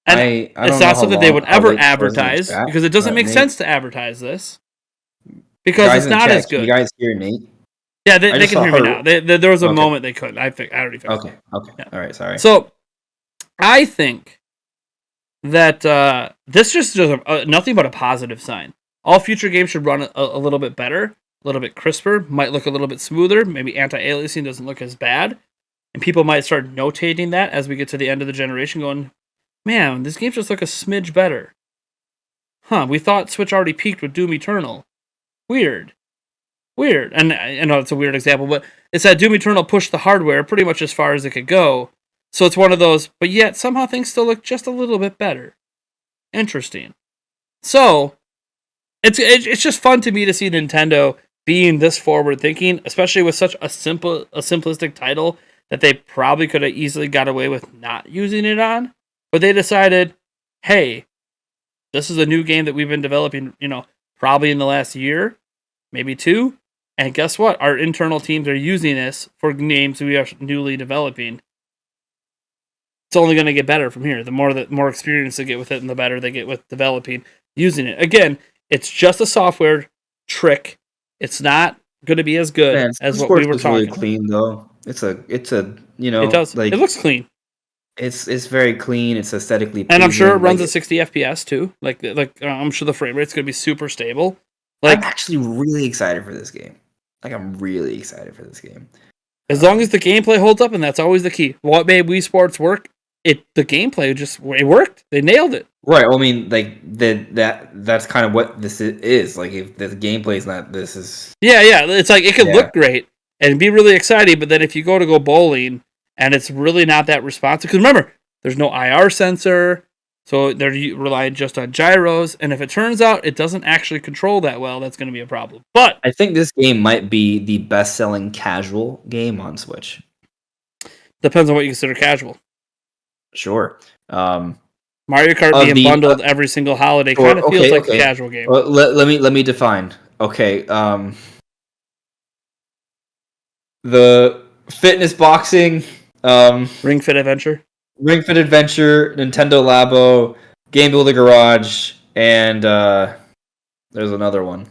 And I it's don't know not something they would how ever late it was in the advertise chat, because it doesn't but make Nate, sense to advertise this because guys it's in the not as chat, can you good. guys hear Nate? Yeah, I they just can saw hear me her. now. There was a Okay, moment they couldn't. I already fixed it. okay, Yeah. all right. Sorry. So I think that this just is nothing but a positive sign. All future games should run a little bit better, a little bit crisper, might look a little bit smoother. Maybe anti-aliasing doesn't look as bad, and people might start notating that as we get to the end of the generation, going, "Man, this game just look a smidge better." Huh? We thought Switch already peaked with Doom Eternal. Weird, weird. And I know it's a weird example, but it's that Doom Eternal pushed the hardware pretty much as far as it could go. So it's one of those, but yet somehow things still look just a little bit better. Interesting. So it's just fun to me to see Nintendo being this forward thinking, especially with such a simplistic title that they probably could have easily got away with not using it on, but they decided, hey, this is a new game that we've been developing, probably in the last year, maybe two, and guess what? Our internal teams are using this for games we are newly developing. it's only going to get better from here. The more experience they get with it, and the better they get with developing using it. Again, it's just a software trick. It's not going to be as good as what we were talking really about. clean though. It's a it does. Like, it looks clean. It's very clean. It's aesthetically pleasing. And I'm sure it runs at 60 FPS too. Like I'm sure the frame rate's going to be super stable. Like, I'm actually really excited for this game. I'm really excited for this game. As long as the gameplay holds up, and that's always the key. What made Wii Sports work? The gameplay it worked. They nailed it. Right. Well, I mean, that's kind of what this is. Like, if the gameplay is not, this is. Yeah. It's like it could look great and be really exciting, but then if you go bowling and it's really not that responsive, because remember, there's no IR sensor, so they're relying just on gyros. And if it turns out it doesn't actually control that well, that's going to be a problem. But I think this game might be the best-selling casual game on Switch. Depends on what you consider casual. Sure. Mario Kart being bundled every single holiday kind of feels like a casual game. Well, let me define. Okay. The fitness boxing. Ring Fit Adventure, Nintendo Labo, Game Builder Garage, and there's another one.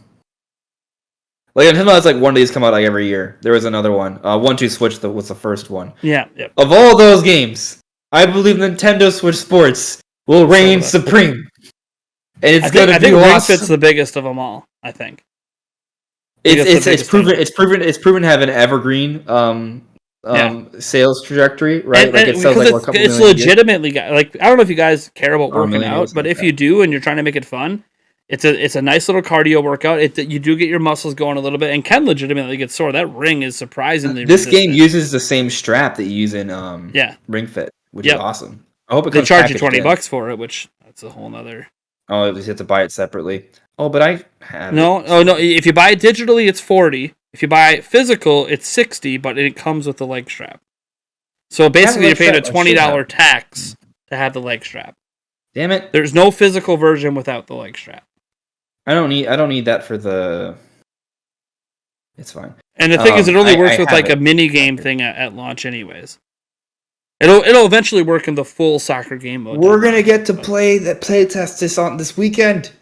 Like, Nintendo has one of these come out every year. There was another one. 1-2 Switch was the first one. Yeah. Of all those games, I believe Nintendo Switch Sports will reign supreme. And it's going to be awesome. Ring Fit's the biggest of them all, I think. It's proven to have an evergreen sales trajectory, right? It sells a couple million. It's legitimately, I don't know if you guys care about working out, but if you do and you're trying to make it fun, it's a nice little cardio workout. You do get your muscles going a little bit, and can legitimately get sore. That ring is surprisingly. This game uses the same strap that you use in Ring Fit, which is awesome. I hope they charge you $20 for it, which that's a whole nother. Oh, you have to buy it separately. Oh, but I have no. If you buy it digitally, it's $40. If you buy it physical, it's $60, but it comes with the leg strap. So basically, you're paying a $20 tax to have the leg strap. Damn it! There's no physical version without the leg strap. I don't need that for the. It's fine. And the thing is, it only works with a mini game thing at launch, anyways. It'll eventually work in the full soccer game mode. We're gonna get to play test this weekend.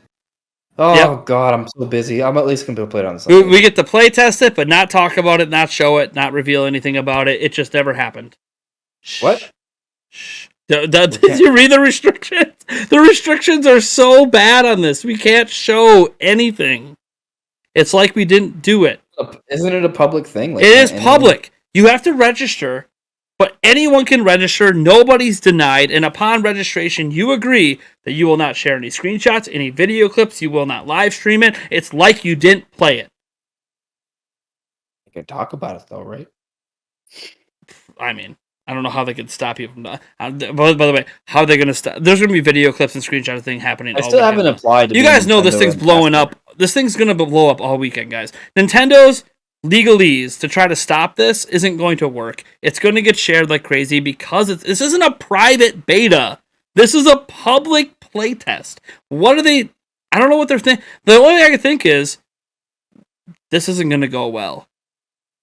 Oh God, I'm so busy. I'm at least gonna be able to play it on Sunday. We get to play test it, but not talk about it, not show it, not reveal anything about it. It just never happened. What? Shh. Did you read the restrictions? The restrictions are so bad on this. We can't show anything. It's like we didn't do it. Isn't it a public thing? It is public. You have to register, but anyone can register. Nobody's denied. And upon registration, you agree that you will not share any screenshots, any video clips. You will not live stream it. It's like you didn't play it. You can talk about it, though, right? I mean, I don't know how they could stop you from that. By the way, how are they going to stop? There's going to be video clips and screenshot thing happening. I still haven't applied. You guys know this thing's blowing up. This thing's going to blow up all weekend, guys. Nintendo's legalese to try to stop this isn't going to work. It's going to get shared like crazy because this isn't a private beta. This is a public playtest. What are they? I don't know what they're thinking. The only thing I can think is this isn't going to go well.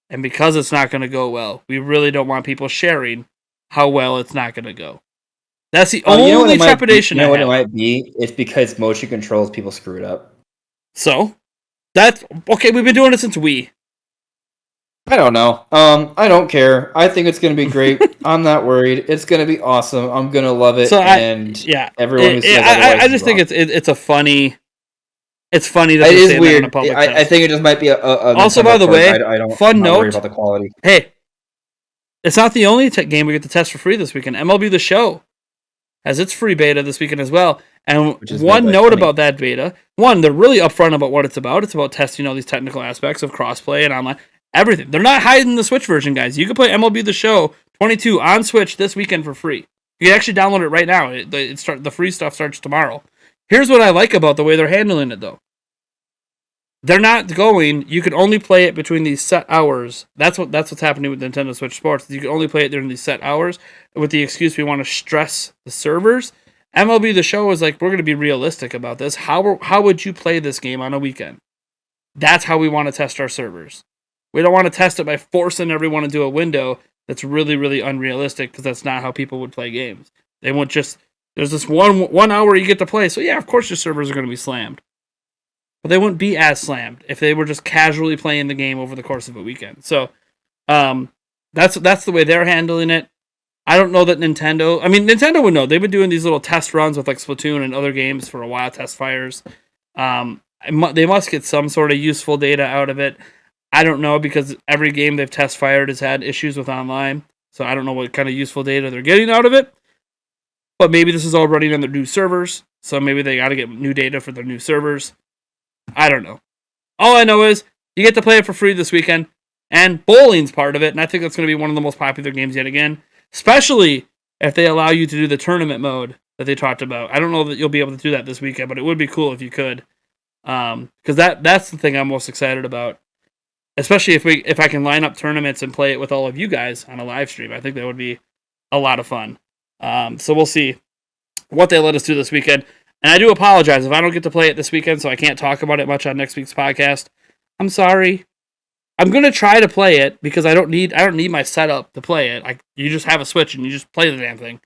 And because it's not going to go well, we really don't want people sharing how well it's not going to go. That's the only trepidation I have. You know what it might be? It's because motion controls, people screw it up. So? That's... Okay, we've been doing it since Wii. I don't know. I don't care. I think it's going to be great. I'm not worried. It's going to be awesome. I'm going to love it. Everyone who says otherwise I just think it's a funny... It's funny that it is weird. On a public I think it just might be a also, by the way, fun note about the quality. Hey, it's not the only game we get to test for free this weekend. MLB The Show has its free beta this weekend as well. And one note about that beta: one, they're really upfront about what it's about. It's about testing all these technical aspects of crossplay and online everything. They're not hiding the Switch version, guys. You can play MLB The Show 22 on Switch this weekend for free. You can actually download it right now. The free stuff starts tomorrow. Here's what I like about the way they're handling it, though. They're not going. You can only play it between these set hours. That's what's happening with Nintendo Switch Sports. You can only play it during these set hours with the excuse we want to stress the servers. MLB The Show is like, we're going to be realistic about this. How would you play this game on a weekend? That's how we want to test our servers. We don't want to test it by forcing everyone into a window that's really, really unrealistic because that's not how people would play games. They won't just, there's this one hour you get to play, so yeah, of course your servers are going to be slammed. But they wouldn't be as slammed if they were just casually playing the game over the course of a weekend. So that's the way they're handling it. I don't know that Nintendo... I mean, Nintendo would know. They've been doing these little test runs with like Splatoon and other games for a while, test fires. They must get some sort of useful data out of it. I don't know, because every game they've test fired has had issues with online. So I don't know what kind of useful data they're getting out of it. But maybe this is all running on their new servers. So maybe they got to get new data for their new servers. I don't know. All I know is you get to play it for free this weekend. And bowling's part of it. And I think that's going to be one of the most popular games yet again. Especially if they allow you to do the tournament mode that they talked about. I don't know that you'll be able to do that this weekend, but it would be cool if you could. Because that's the thing I'm most excited about. Especially if I can line up tournaments and play it with all of you guys on a live stream. I think that would be a lot of fun. So we'll see what they let us do this weekend. And I do apologize if I don't get to play it this weekend, so I can't talk about it much on next week's podcast. I'm sorry. I'm gonna try to play it because I don't need my setup to play it. You just have a Switch and you just play the damn thing.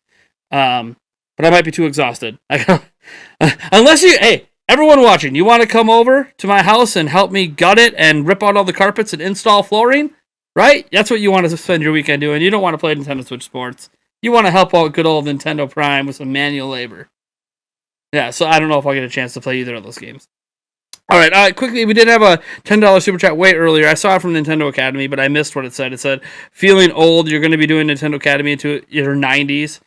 But I might be too exhausted. Unless everyone watching, you want to come over to my house and help me gut it and rip out all the carpets and install flooring, right? That's what you want to spend your weekend doing. You don't want to play Nintendo Switch Sports. You want to help out good old Nintendo Prime with some manual labor. Yeah, so I don't know if I'll get a chance to play either of those games. All right, quickly, we did have a $10 super chat way earlier. I saw it from Nintendo Academy, but I missed what it said. It said, feeling old, you're going to be doing Nintendo Academy into your 90s.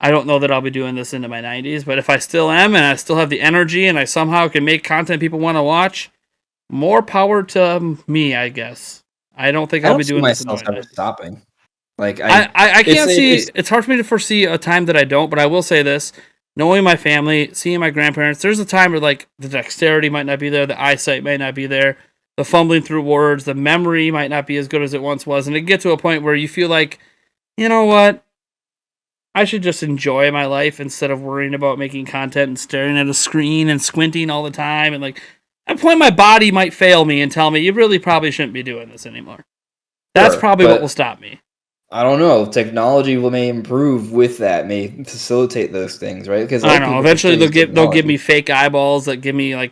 I don't know that I'll be doing this into my 90s, but if I still am and I still have the energy and I somehow can make content people want to watch, more power to me, I guess. I don't think I'll be doing this into my 90s. Stopping. Like I can't see. It's hard for me to foresee a time that I don't, but I will say this. Knowing my family, seeing my grandparents, there's a time where like the dexterity might not be there, the eyesight might not be there, the fumbling through words, the memory might not be as good as it once was, and it gets to a point where you feel like, you know what, I should just enjoy my life instead of worrying about making content and staring at a screen and squinting all the time, and like at a point my body might fail me and tell me you really probably shouldn't be doing this anymore. That's probably what will stop me. I don't know. Technology may improve with that, may facilitate those things, right? Because I don't know. Eventually, they'll give me fake eyeballs that give me like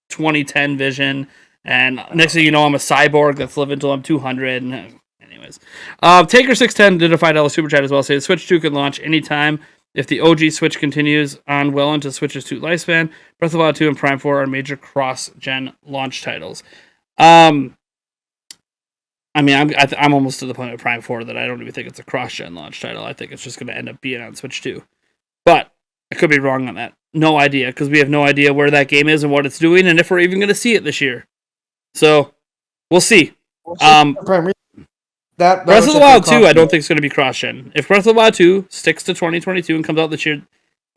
2010 vision, and next thing you know, I'm a cyborg that's living until I'm 200. And anyways, Taker610 did a $5 super chat as well. Saying Switch 2 can launch anytime if the OG Switch continues on well into Switch's 2 lifespan. Breath of the Wild 2 and Prime 4 are major cross-gen launch titles. I mean, I'm almost to the point of Prime 4 that I don't even think it's a cross-gen launch title. I think it's just going to end up being on Switch 2. But I could be wrong on that. No idea, because we have no idea where that game is and what it's doing, and if we're even going to see it this year. So, we'll see. Breath of the Wild 2, I don't think it's going to be cross-gen. If Breath of the Wild 2 sticks to 2022 and comes out this year,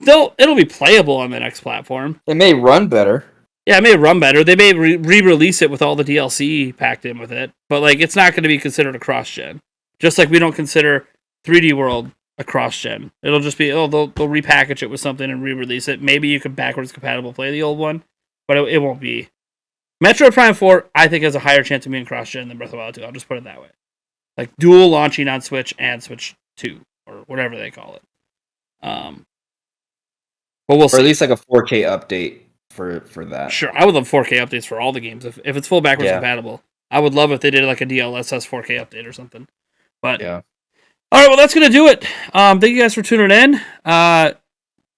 it'll be playable on the next platform. It may run better. Yeah, it may run better. They may re-release it with all the DLC packed in with it, but like it's not going to be considered a cross-gen. Just like we don't consider 3D World a cross-gen. It'll just be they'll repackage it with something and re-release it. Maybe you can backwards compatible play the old one, but it won't be. Metroid Prime 4, I think, has a higher chance of being cross-gen than Breath of the Wild 2. I'll just put it that way. Like dual launching on Switch and Switch 2 or whatever they call it. But we'll see. Or at least like a 4K update. For that. Sure, I would love 4K updates for all the games if it's full backwards compatible. I would love if they did like a DLSS 4K update or something. But yeah. All right, well that's gonna do it. Thank you guys for tuning in.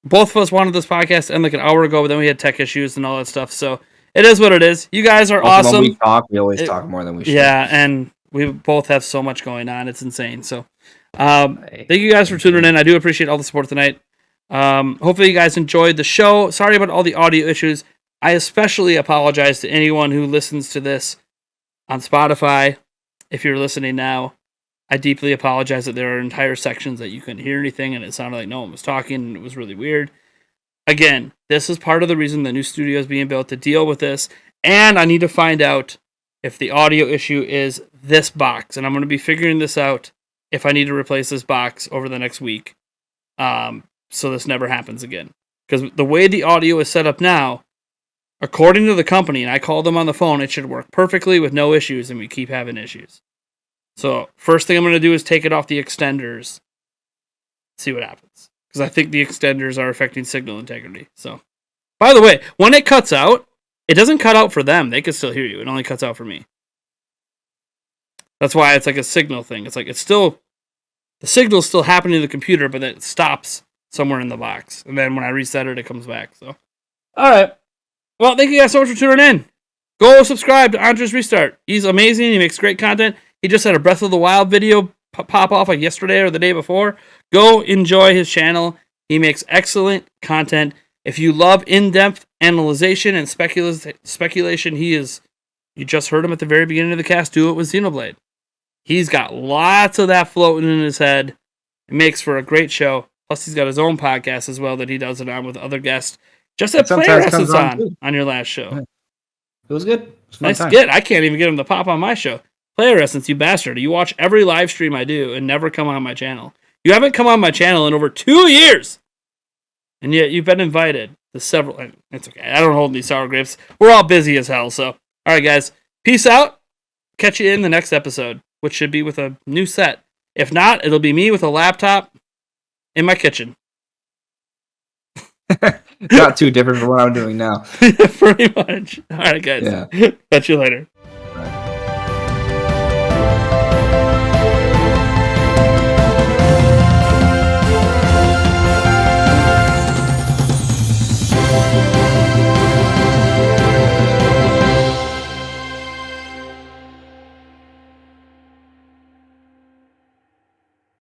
Both of us wanted this podcast to end like an hour ago, but then we had tech issues and all that stuff. So it is what it is. You guys are awesome. When we always talk more than we should. Yeah, and we both have so much going on. It's insane. So thank you guys for tuning in. I do appreciate all the support tonight. Hopefully you guys enjoyed the show. Sorry about all the audio issues. I especially apologize to anyone who listens to this on Spotify. If you're listening now, I deeply apologize that there are entire sections that you couldn't hear anything and it sounded like no one was talking and it was really weird. Again, this is part of the reason the new studio is being built to deal with this, and I need to find out if the audio issue is this box, and I'm going to be figuring this out if I need to replace this box over the next week. So this never happens again. Because the way the audio is set up now, according to the company, and I called them on the phone, it should work perfectly with no issues, and we keep having issues. So first thing I'm going to do is take it off the extenders. See what happens. Because I think the extenders are affecting signal integrity. So, by the way, when it cuts out, it doesn't cut out for them. They can still hear you. It only cuts out for me. That's why it's like a signal thing. It's like it's still, the signal's still happening to the computer, but it stops somewhere in the box. And then when I reset it, it comes back. So, all right. Well, thank you guys so much for tuning in. Go subscribe to Andre's Restart. He's amazing. He makes great content. He just had a Breath of the Wild video pop off like yesterday or the day before. Go enjoy his channel. He makes excellent content. If you love in-depth analyzation and speculation, he is. You just heard him at the very beginning of the cast do it with Xenoblade. He's got lots of that floating in his head. It makes for a great show. Plus, he's got his own podcast as well that he does it on with other guests. Just had Player Essence on your last show. Yeah. It was good. It was nice skit. I can't even get him to pop on my show. Player Essence, you bastard. You watch every live stream I do and never come on my channel. You haven't come on my channel in over 2 years. And yet you've been invited to several. It's okay. I don't hold these sour grapes. We're all busy as hell. So, all right, guys. Peace out. Catch you in the next episode, which should be with a new set. If not, it'll be me with a laptop in my kitchen. Not too different from what I'm doing now. Pretty much. All right, guys. Yeah. Catch you later.